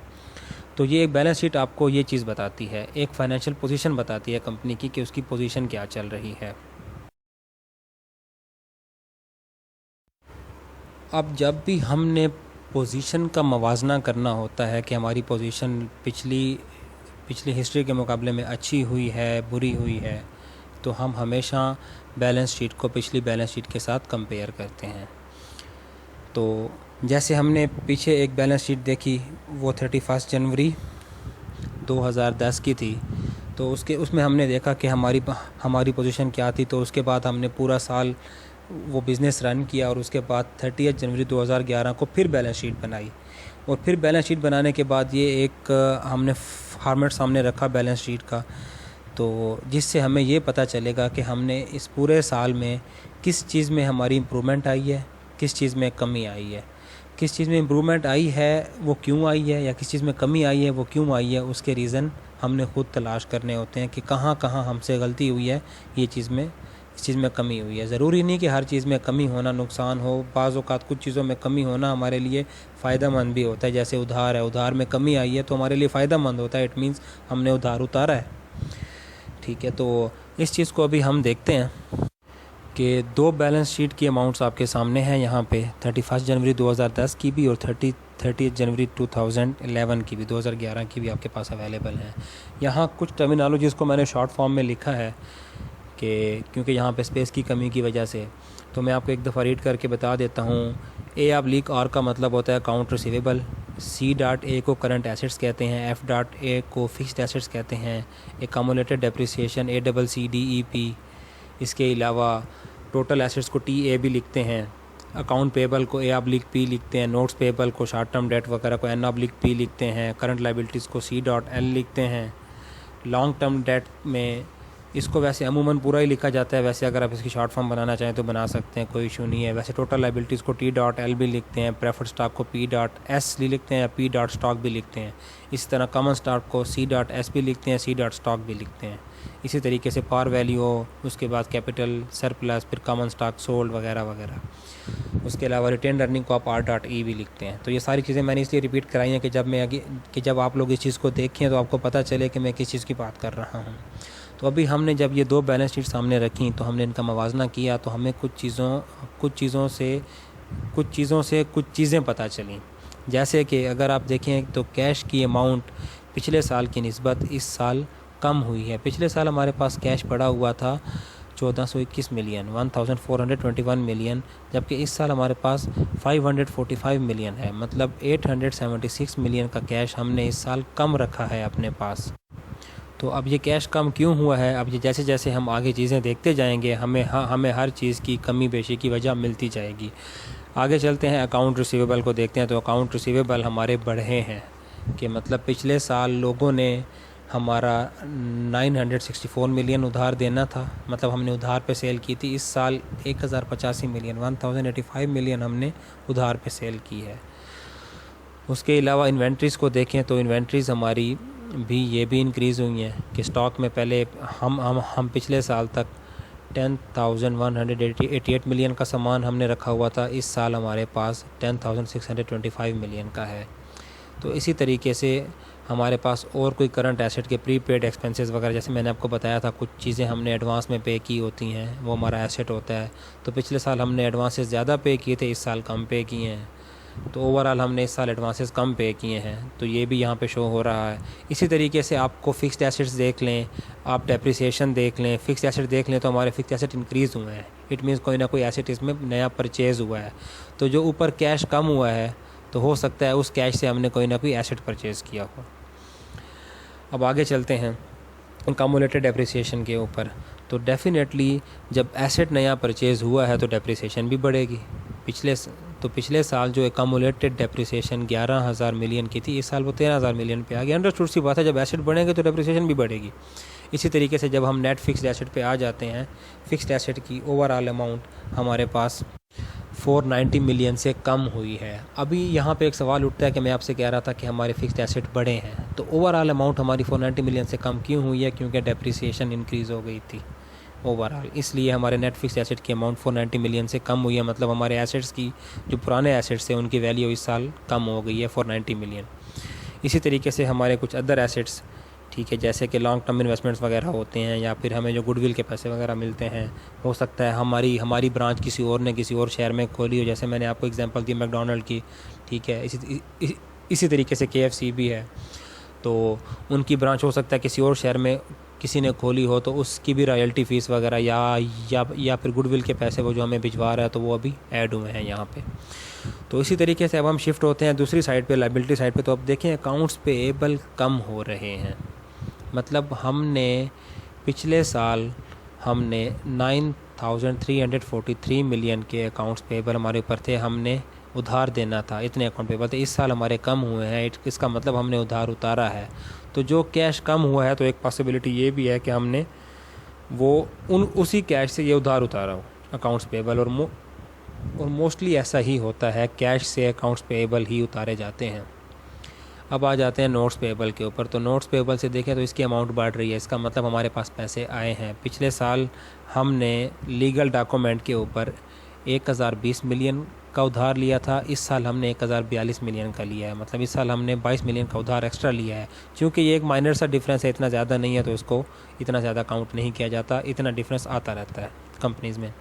Speaker 1: तो ये एक बैलेंस शीट आपको ये चीज़ बताती है, एक फाइनेंशियल पोजीशन बताती है कंपनी की कि उसकी पोजीशन क्या चल रही है। अब जब भी हमने पोजीशन का मवाजना करना होता है कि हमारी पोजीशन पिछली हिस्ट्री के मुकाबले में अच्छी हुई है, बुरी हुई है, तो हम हमेशा बैलेंस शीट को पिछली बैलेंस शीट के साथ कंपेयर करते हैं। तो जैसे हमने पीछे एक बैलेंस शीट देखी, वो 31 जनवरी 2010 की थी। तो उसमें हमने देखा कि हमारी पोजीशन क्या थी। तो उसके बाद हमने पूरा साल वो बिज़नेस रन किया और उसके बाद 30 जनवरी 2011 को फिर बैलेंस शीट बनाई। और फिर बैलेंस शीट बनाने के बाद ये एक हमने फॉर्मेट सामने रखा बैलेंस शीट का, तो जिससे हमें ये पता चलेगा कि हमने इस पूरे साल में किस चीज़ में हमारी इम्प्रूवमेंट आई है, किस चीज़ में कमी आई है। किस चीज़ में इम्प्रूवमेंट आई है वो क्यों आई है, या किस चीज़ में कमी आई है वो क्यों आई है, उसके रीज़न हमने ख़ुद तलाश करने होते हैं कि कहाँ कहाँ हमसे गलती हुई है, ये चीज़ में इस चीज़ में कमी हुई है। ज़रूरी नहीं कि हर चीज़ में कमी होना नुकसान हो, बाज़ औक़ात कुछ चीज़ों में कमी होना हमारे लिए फ़ायदेमंद भी होता है। जैसे उधार है, उधार में कमी आई है तो हमारे लिए फ़ायदेमंद होता है, इट मीन्स हमने उधार उतारा है। ठीक है, तो इस चीज़ को अभी हम देखते हैं कि दो बैलेंस शीट की अमाउंट्स आपके सामने हैं यहाँ पे, 31 जनवरी 2010 की भी और 30 जनवरी 2011 की भी, 2011 की भी आपके पास अवेलेबल है। यहाँ कुछ टर्मिनोलॉजीज़ को मैंने शॉर्ट फॉर्म में लिखा है कि क्योंकि यहाँ पे स्पेस की कमी की वजह से, तो मैं आपको एक दफ़ा रीड करके बता देता हूँ। A/R का मतलब होता है अकाउंट रिसीवेबल, C.A को करंट एसेट्स कहते हैं, F.A को फिक्स्ड एसेट्स कहते हैं, एक्यूमुलेटेड डेप्रिसिएशन ACCDEP, इसके अलावा टोटल एसेट्स को TA भी लिखते हैं, अकाउंट पेबल को A/P लिखते हैं, नोट्स पेबल को शॉर्ट टर्म डेट वगैरह को N/P लिखते हैं, करंट लाइबिलिटीज़ को C.L लिखते हैं। लॉन्ग टर्म डेट में इसको वैसे अमूमन पूरा ही लिखा जाता है, वैसे अगर आप इसकी शॉर्ट फॉर्म बनाना चाहें तो बना सकते हैं, कोई इशू नहीं है। वैसे टोटल लाइबिलिटीज़ को T.L भी लिखते हैं, प्रेफर्ड स्टॉक को P.S लिखते हैं या P.स्टॉक भी लिखते हैं। इसी तरह कॉमन स्टॉक को C.S भी लिखते हैं, C.स्टॉक भी लिखते हैं। इसी तरीके से पार वैल्यू हो, उसके बाद कैपिटल, सरप्लस, फिर कॉमन स्टॉक सोल्ड वगैरह वगैरह। उसके अलावा रिटेन अर्निंग को आप R.E भी लिखते हैं। तो ये सारी चीज़ें मैंने इसलिए रिपीट कराई हैं कि जब आप लोग इस चीज़ को देखें तो आपको पता चले कि मैं किस चीज़ की बात कर रहा हूँ। तो अभी हमने जब ये दो बैलेंस शीट सामने रखी तो हमने इनका मवाजना किया, तो हमें कुछ चीज़ों से कुछ चीज़ें पता चली। जैसे कि अगर आप देखें तो कैश की अमाउंट पिछले साल की निस्बत इस साल कम हुई है। पिछले साल हमारे पास कैश पड़ा हुआ था 1421 मिलियन, 1421 मिलियन, जबकि इस साल हमारे पास 545 मिलियन है, मतलब 876 मिलियन का कैश हमने इस साल कम रखा है अपने पास। तो अब ये कैश कम क्यों हुआ है, अब ये जैसे जैसे हम आगे चीज़ें देखते जाएंगे हमें हर चीज़ की कमी पेशी की वजह मिलती जाएगी। आगे चलते हैं, अकाउंट रिसीवेबल को देखते हैं। तो अकाउंट रिसीवेबल हमारे बढ़े हैं कि मतलब पिछले साल लोगों ने हमारा 964 मिलियन उधार देना था, मतलब हमने उधार पे सेल की थी। इस साल 1085 मिलियन 1085 मिलियन हमने उधार पे सेल की है। उसके अलावा इन्वेंट्रीज़ को देखें तो इन्वेंट्रीज़ हमारी ये भी इंक्रीज़ हुई हैं कि स्टॉक में पहले हम पिछले साल तक 10,188 मिलियन का सामान हमने रखा हुआ था, इस साल हमारे पास 10,625 मिलियन का है। तो इसी तरीके से हमारे पास और कोई करंट एसेट के प्रीपेड एक्सपेंसेस वगैरह, जैसे मैंने आपको बताया था कुछ चीज़ें हमने एडवांस में पे की होती हैं, वो हमारा एसेट होता है। तो पिछले साल हमने एडवांसेस ज़्यादा पे किए थे, इस साल कम पे किए हैं। तो ओवरऑल हमने इस साल एडवांसेस कम पे किए हैं, तो ये भी यहाँ पे शो हो रहा है। इसी तरीके से आपको फ़िक्स्ड एसेट्स देख लें, आप डेप्रिसिएशन देख लें, फ़िक्स्ड एसेट देख लें, तो हमारे फ़िक्स्ड एसेट इंक्रीज़ हुए हैं। इट मीन्स कोई ना कोई एसेट इसमें नया परचेज़ हुआ है। तो जो ऊपर कैश कम हुआ है तो हो सकता है उस कैश से हमने कोई ना कोई एसेट परचेज़ किया हो। अब आगे चलते हैं एक्यूमुलेटेड डेप्रिसिएशन के ऊपर। तो डेफिनेटली जब एसेट नया परचेज़ हुआ है तो डेप्रिसिएशन भी बढ़ेगी। पिछले साल जो एक्यूमुलेटेड डेप्रिसिएशन 11,000 मिलियन की थी, इस साल वो 13,000 मिलियन पे आ गई। अंडरस्टूड सी बात है, जब एसेट बढ़ेंगे तो डेप्रिसिएशन भी बढ़ेगी। इसी तरीके से जब हम नेट फिक्स्ड एसेट पे आ जाते हैं, फ़िक्स्ड एसेट की ओवरऑल अमाउंट हमारे पास 490 मिलियन से कम हुई है। अभी यहाँ पे एक सवाल उठता है कि मैं आपसे कह रहा था कि हमारे फ़िक्स्ड एसेट बढ़े हैं, तो ओवरऑल अमाउंट हमारी 490 मिलियन से कम क्यों हुई है? क्योंकि डेप्रिसिएशन इंक्रीज़ हो गई थी ओवरऑल, इसलिए हमारे नेट फिक्स्ड एसेट की अमाउंट 490 मिलियन से कम हुई है। मतलब हमारे एसेट्स की जो पुराने एसेट्स हैं उनकी वैल्यू इस साल कम हो गई है 490 मिलियन। इसी तरीके से हमारे कुछ अदर एसेट्स, ठीक है, जैसे कि लॉन्ग टर्म इन्वेस्टमेंट्स वगैरह होते हैं, या फिर हमें जो गुडविल के पैसे वगैरह मिलते हैं, हो सकता है हमारी ब्रांच किसी और ने किसी और शहर में खोली हो, जैसे मैंने आपको एग्जांपल दी मैकडॉनल्ड की, ठीक है। इसी तरीके से KFC भी है, तो उनकी ब्रांच हो सकता है किसी और शहर में किसी ने खोली हो, तो उसकी भी रॉयल्टी फ़ीस वगैरह या फिर गुडविल के पैसे वो जो हमें भिजवा रहा है तो वो अभी ऐड हुए हैं यहाँ पे। तो इसी तरीके से अब हम शिफ्ट होते हैं दूसरी साइड पे, लायबिलिटी साइड पे। तो अब देखें अकाउंट्स पेएबल कम हो रहे हैं। मतलब हमने पिछले साल 9,343 मिलियन के अकाउंट्स पेएबल हमारे ऊपर थे, हमने उधार देना था, इतने अकाउंट पेएबल थे। इस साल हमारे कम हुए हैं, इसका मतलब हमने उधार उतारा है। तो जो कैश कम हुआ है तो एक पॉसिबिलिटी ये भी है कि हमने उसी कैश से ये उधार उतारा हो अकाउंट्स पेएबल, और और मोस्टली ऐसा ही होता है, कैश से अकाउंट्स पेएबल ही उतारे जाते हैं। अब आ जाते हैं नोट्स पेएबल के ऊपर। तो नोट्स पेएबल से देखें तो इसकी अमाउंट बढ़ रही है, इसका मतलब हमारे पास पैसे आए हैं। पिछले साल हमने लीगल डॉक्यूमेंट के ऊपर 1020 मिलियन का उधार लिया था, इस साल हमने 1042 मिलियन का लिया है, मतलब इस साल हमने 22 मिलियन का उधार एक्स्ट्रा लिया है। क्योंकि ये एक माइनर सा डिफरेंस है, इतना ज़्यादा नहीं है, तो इसको इतना ज़्यादा काउंट नहीं किया जाता, इतना डिफरेंस आता रहता है कंपनीज़ में।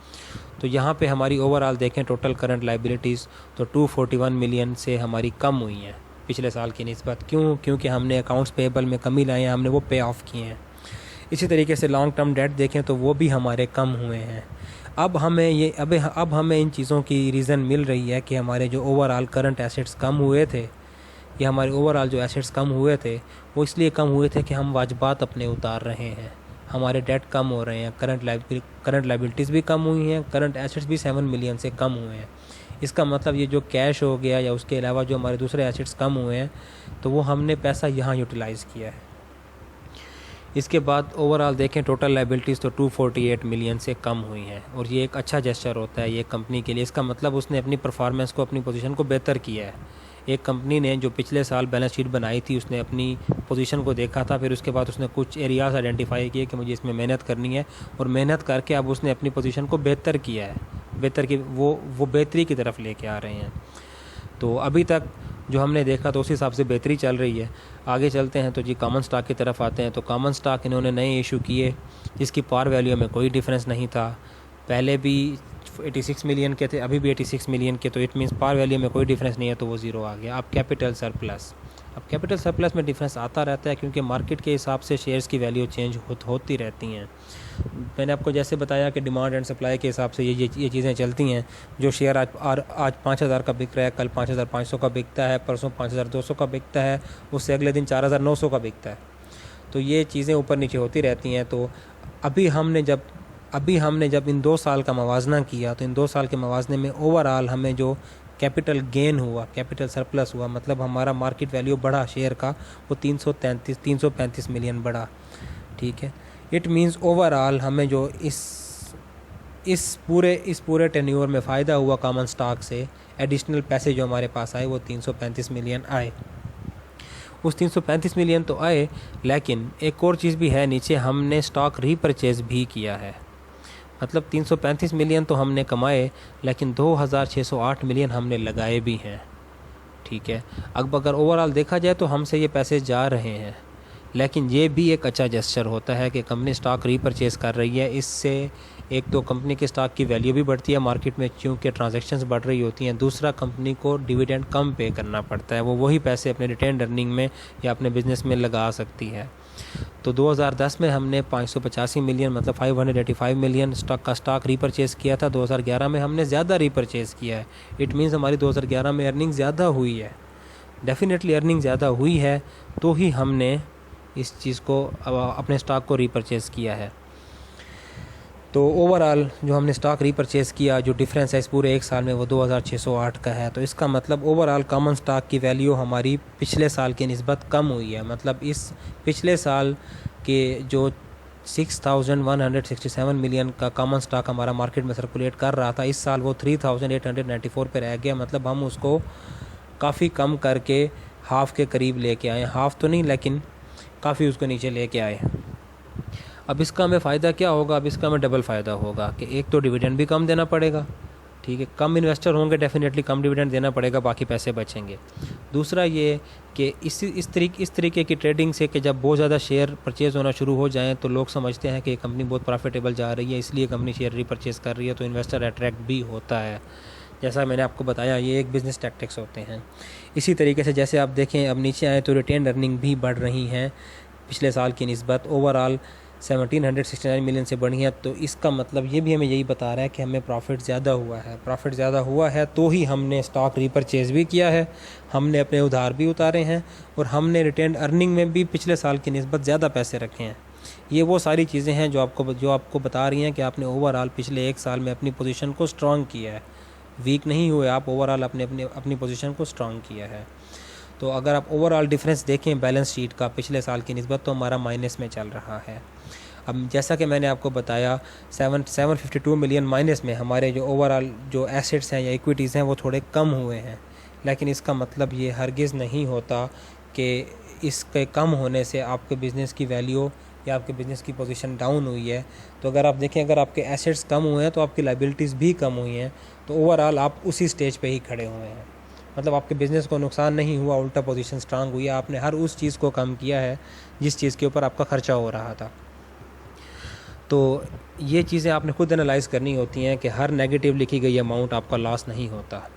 Speaker 1: तो यहाँ पे हमारी ओवरऑल देखें टोटल करंट लाइबिलिटीज़ तो 241 मिलियन से हमारी कम हुई हैं पिछले साल की निस्बत। क्योंकि हमने अकाउंट्स पेएबल में कमी लाई है, हमने वो पे ऑफ किए हैं। इसी तरीके से लॉन्ग टर्म डेट देखें तो वो भी हमारे कम हुए हैं। अब हमें इन चीज़ों की रीज़न मिल रही है कि हमारे जो ओवरऑल करंट एसेट्स कम हुए थे, या हमारे ओवरऑल जो एसेट्स कम हुए थे वो इसलिए कम हुए थे कि हम वाजबात अपने उतार रहे हैं, हमारे डेट कम हो रहे हैं, करंट लाइबिलिटीज़ भी कम हुई हैं, करंट एसेट्स भी 7 मिलियन से कम हुए हैं। इसका मतलब ये जो कैश हो गया या उसके अलावा जो हमारे दूसरे एसेट्स कम हुए हैं तो वो हमने पैसा यहाँ यूटिलाइज़ किया है। इसके बाद ओवरऑल देखें टोटल लाइबिलिटीज़ तो 248 मिलियन से कम हुई हैं, और ये एक अच्छा जेस्चर होता है ये कंपनी के लिए। इसका मतलब उसने अपनी परफॉर्मेंस को, अपनी पोजीशन को बेहतर किया है। एक कंपनी ने जो पिछले साल बैलेंस शीट बनाई थी, उसने अपनी पोजीशन को देखा था, फिर उसके बाद उसने कुछ एरियाज़ आइडेंटिफाई किए कि मुझे इसमें मेहनत करनी है, और मेहनत करके अब उसने अपनी पोजीशन को बेहतर किया है, वो बेहतरी की तरफ लेके आ रहे हैं। तो अभी तक जो हमने देखा तो उस हिसाब से बेहतरी चल रही है। आगे चलते हैं तो जी कॉमन स्टॉक की तरफ आते हैं। तो कॉमन स्टॉक इन्होंने नए इशू किए जिसकी पार वैल्यू में कोई डिफरेंस नहीं था, पहले भी 86 मिलियन के थे, अभी भी 86 मिलियन के, तो इट मीन्स पार वैल्यू में कोई डिफरेंस नहीं है, तो वो ज़ीरो आ गया। अब कैपिटल सरप्लस में डिफरेंस आता रहता है क्योंकि मार्केट के हिसाब से शेयर्स की वैल्यू चेंज होती रहती हैं। मैंने आपको जैसे बताया कि डिमांड एंड सप्लाई के हिसाब से ये चीज़ें चलती हैं। जो शेयर आज 5,000 का बिक रहा है, कल 5,500 का बिकता है, परसों 5,200 का बिकता है, उससे अगले दिन 4,900 का बिकता है। तो ये चीज़ें ऊपर नीचे होती रहती हैं। तो अभी हमने जब इन 2 साल का मवाजना किया तो इन 2 साल के मवाजने में ओवरऑल हमें जो कैपिटल गेन हुआ, कैपिटल सरप्लस हुआ, मतलब हमारा मार्केट वैल्यू बढ़ा शेयर का, वो 335 मिलियन बढ़ा। ठीक है, इट मीन्स ओवरऑल हमें जो इस पूरे टेन्योर में फ़ायदा हुआ कॉमन स्टॉक से, एडिशनल पैसे जो हमारे पास आए वो 335 मिलियन आए। उस 335 मिलियन तो आए, लेकिन एक और चीज़ भी है, नीचे हमने स्टॉक रीपरचेज भी किया है। मतलब 335 मिलियन तो हमने कमाए, लेकिन 2,608 मिलियन हमने लगाए भी हैं। ठीक है, अब अगर ओवरऑल देखा जाए तो हमसे ये पैसे जा रहे हैं, लेकिन ये भी एक अच्छा जेस्चर होता है कि कंपनी स्टॉक रीपरचेज़ कर रही है। इससे एक तो कंपनी के स्टॉक की वैल्यू भी बढ़ती है मार्केट में क्योंकि ट्रांजैक्शंस बढ़ रही होती हैं, दूसरा कंपनी को डिविडेंड कम पे करना पड़ता है, वो वही पैसे अपने रिटेन अर्निंग में या अपने बिजनेस में लगा सकती है। तो 2010 में हमने 585 मिलियन मतलब 585 मिलियन का स्टॉक रीपरचेज़ किया था। 2011 में हमने ज़्यादा रीपरचेज़ किया है। इट मीन्स हमारी 2011 में अर्निंग ज़्यादा हुई है, डेफिनेटली अर्निंग ज़्यादा हुई है, तो ही हमने इस चीज़ को अपने स्टॉक को रीपरचेज़ किया है। तो ओवरऑल जो हमने स्टॉक रीपरचेज़ किया, जो डिफरेंस है इस पूरे एक साल में, वो 2,608 का है। तो इसका मतलब ओवरऑल कॉमन स्टॉक की वैल्यू हमारी पिछले साल की निस्बत कम हुई है। मतलब इस पिछले साल के जो 6,167 मिलियन का कॉमन स्टॉक हमारा मार्केट में सर्कुलेट कर रहा था, इस साल वो 3,894 पे रह गया। मतलब हम उसको काफ़ी कम करके हाफ़ के करीब लेके आए, हाफ़ तो नहीं लेकिन काफ़ी उसको नीचे लेके आए। अब इसका हमें फ़ायदा क्या होगा? अब इसका हमें डबल फ़ायदा होगा कि एक तो डिविडेंड भी कम देना पड़ेगा, ठीक है, कम इन्वेस्टर होंगे, डेफिनेटली कम डिविडेंड देना पड़ेगा, बाकी पैसे बचेंगे। दूसरा ये कि इस तरीके की ट्रेडिंग से कि जब बहुत ज़्यादा शेयर परचेज़ होना शुरू हो जाएँ तो लोग समझते हैं कि ये कंपनी बहुत प्रॉफिटेबल जा रही है, इसलिए कंपनी शेयर रीपरचेज़ कर रही है, तो इन्वेस्टर अट्रैक्ट भी होता है। जैसा मैंने आपको बताया, ये एक बिज़नेस टैक्टिक्स होते हैं। इसी तरीके से जैसे आप देखें अब नीचे आए तो रिटेन अर्निंग भी बढ़ रही हैं पिछले साल की निस्बत, ओवरऑल 1,769 मिलियन से बढ़ी है। तो इसका मतलब ये भी हमें यही बता रहा है कि हमें प्रॉफिट ज़्यादा हुआ है, तो ही हमने स्टॉक रीपरचेज़ भी किया है, हमने अपने उधार भी उतारे हैं, और हमने रिटेन अर्निंग में भी पिछले साल की निस्बत ज़्यादा पैसे रखे हैं। ये वो सारी चीज़ें हैं जो आपको बता रही हैं कि आपने ओवरऑल पिछले एक साल में अपनी पोजीशन को स्ट्रॉन्ग किया है, वीक नहीं हुए आप, ओवरऑल अपनी पोजीशन को स्ट्रॉन्ग किया है। तो अगर आप ओवरऑल डिफरेंस देखें बैलेंस शीट का पिछले साल की निस्बत, तो हमारा माइनस में चल रहा है। अब जैसा कि मैंने आपको बताया 752 मिलियन माइनस में हमारे जो ओवरऑल जो एसेट्स हैं या इक्विटीज़ हैं वो थोड़े कम हुए हैं, लेकिन इसका मतलब ये हरगिज़ नहीं होता कि इसके कम होने से आपके बिज़नेस की वैल्यू या आपके बिज़नेस की पोजीशन डाउन हुई है। तो अगर आप देखें, अगर आपके एसेट्स कम हुए हैं तो आपकी लायबिलिटीज़ भी कम हुई हैं, तो ओवरऑल आप उसी स्टेज पे ही खड़े हुए हैं। मतलब आपके बिज़नेस को नुकसान नहीं हुआ, उल्टा पोजीशन स्ट्रांग हुई है। आपने हर उस चीज़ को कम किया है जिस चीज़ के ऊपर आपका ख़र्चा हो रहा था। तो ये चीज़ें आपने खुद एनालाइज़ करनी होती हैं कि हर नेगेटिव लिखी गई अमाउंट आपका लॉस नहीं होता।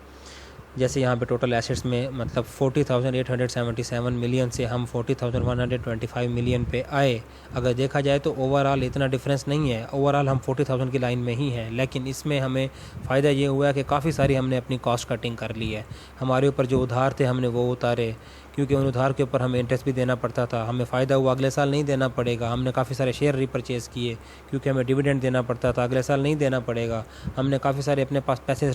Speaker 1: जैसे यहाँ पे टोटल एसेट्स में मतलब 40,877 मिलियन से हम 40,125 मिलियन पे आए। अगर देखा जाए तो ओवरऑल इतना डिफरेंस नहीं है, ओवरऑल हम 40,000 की लाइन में ही हैं, लेकिन इसमें हमें फ़ायदा ये हुआ कि काफ़ी सारी हमने अपनी कॉस्ट कटिंग कर ली है। हमारे ऊपर जो उधार थे हमने वो उतारे, क्योंकि उन उधार के ऊपर हमें इंटरेस्ट भी देना पड़ता था। हमें फ़ायदा हुआ, अगले साल नहीं देना पड़ेगा। हमने काफ़ी सारे शेयर रिपर्चेज़ किए क्योंकि हमें डिविडेंड देना पड़ता था, अगले साल नहीं देना पड़ेगा। हमने काफ़ी सारे अपने पास पैसे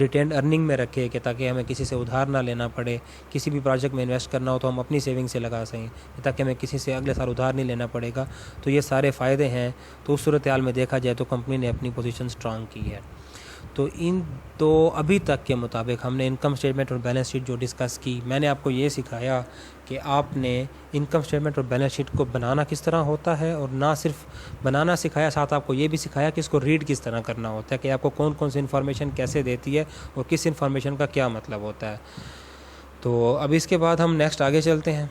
Speaker 1: रिटेन अर्निंग में रखे कि ताकि हमें किसी से उधार ना लेना पड़े। किसी भी प्रोजेक्ट में इन्वेस्ट करना हो तो हम अपनी सेविंग से लगा सकें, ताकि हमें किसी से अगले साल उधार नहीं लेना पड़ेगा। तो ये सारे फ़ायदे हैं। तो उस सूरत हाल में देखा जाए तो कंपनी ने अपनी पोजीशन स्ट्रांग की है। तो अभी तक के मुताबिक हमने इनकम स्टेटमेंट और बैलेंस शीट जो डिस्कस की, मैंने आपको ये सिखाया कि आपने इनकम स्टेटमेंट और बैलेंस शीट को बनाना किस तरह होता है, और ना सिर्फ बनाना सिखाया, साथ आपको ये भी सिखाया कि इसको रीड किस तरह करना होता है, कि आपको कौन कौन सी इन्फॉर्मेशन कैसे देती है और किस इन्फॉर्मेशन का क्या मतलब होता है। तो अब इसके बाद हम नेक्स्ट आगे चलते हैं।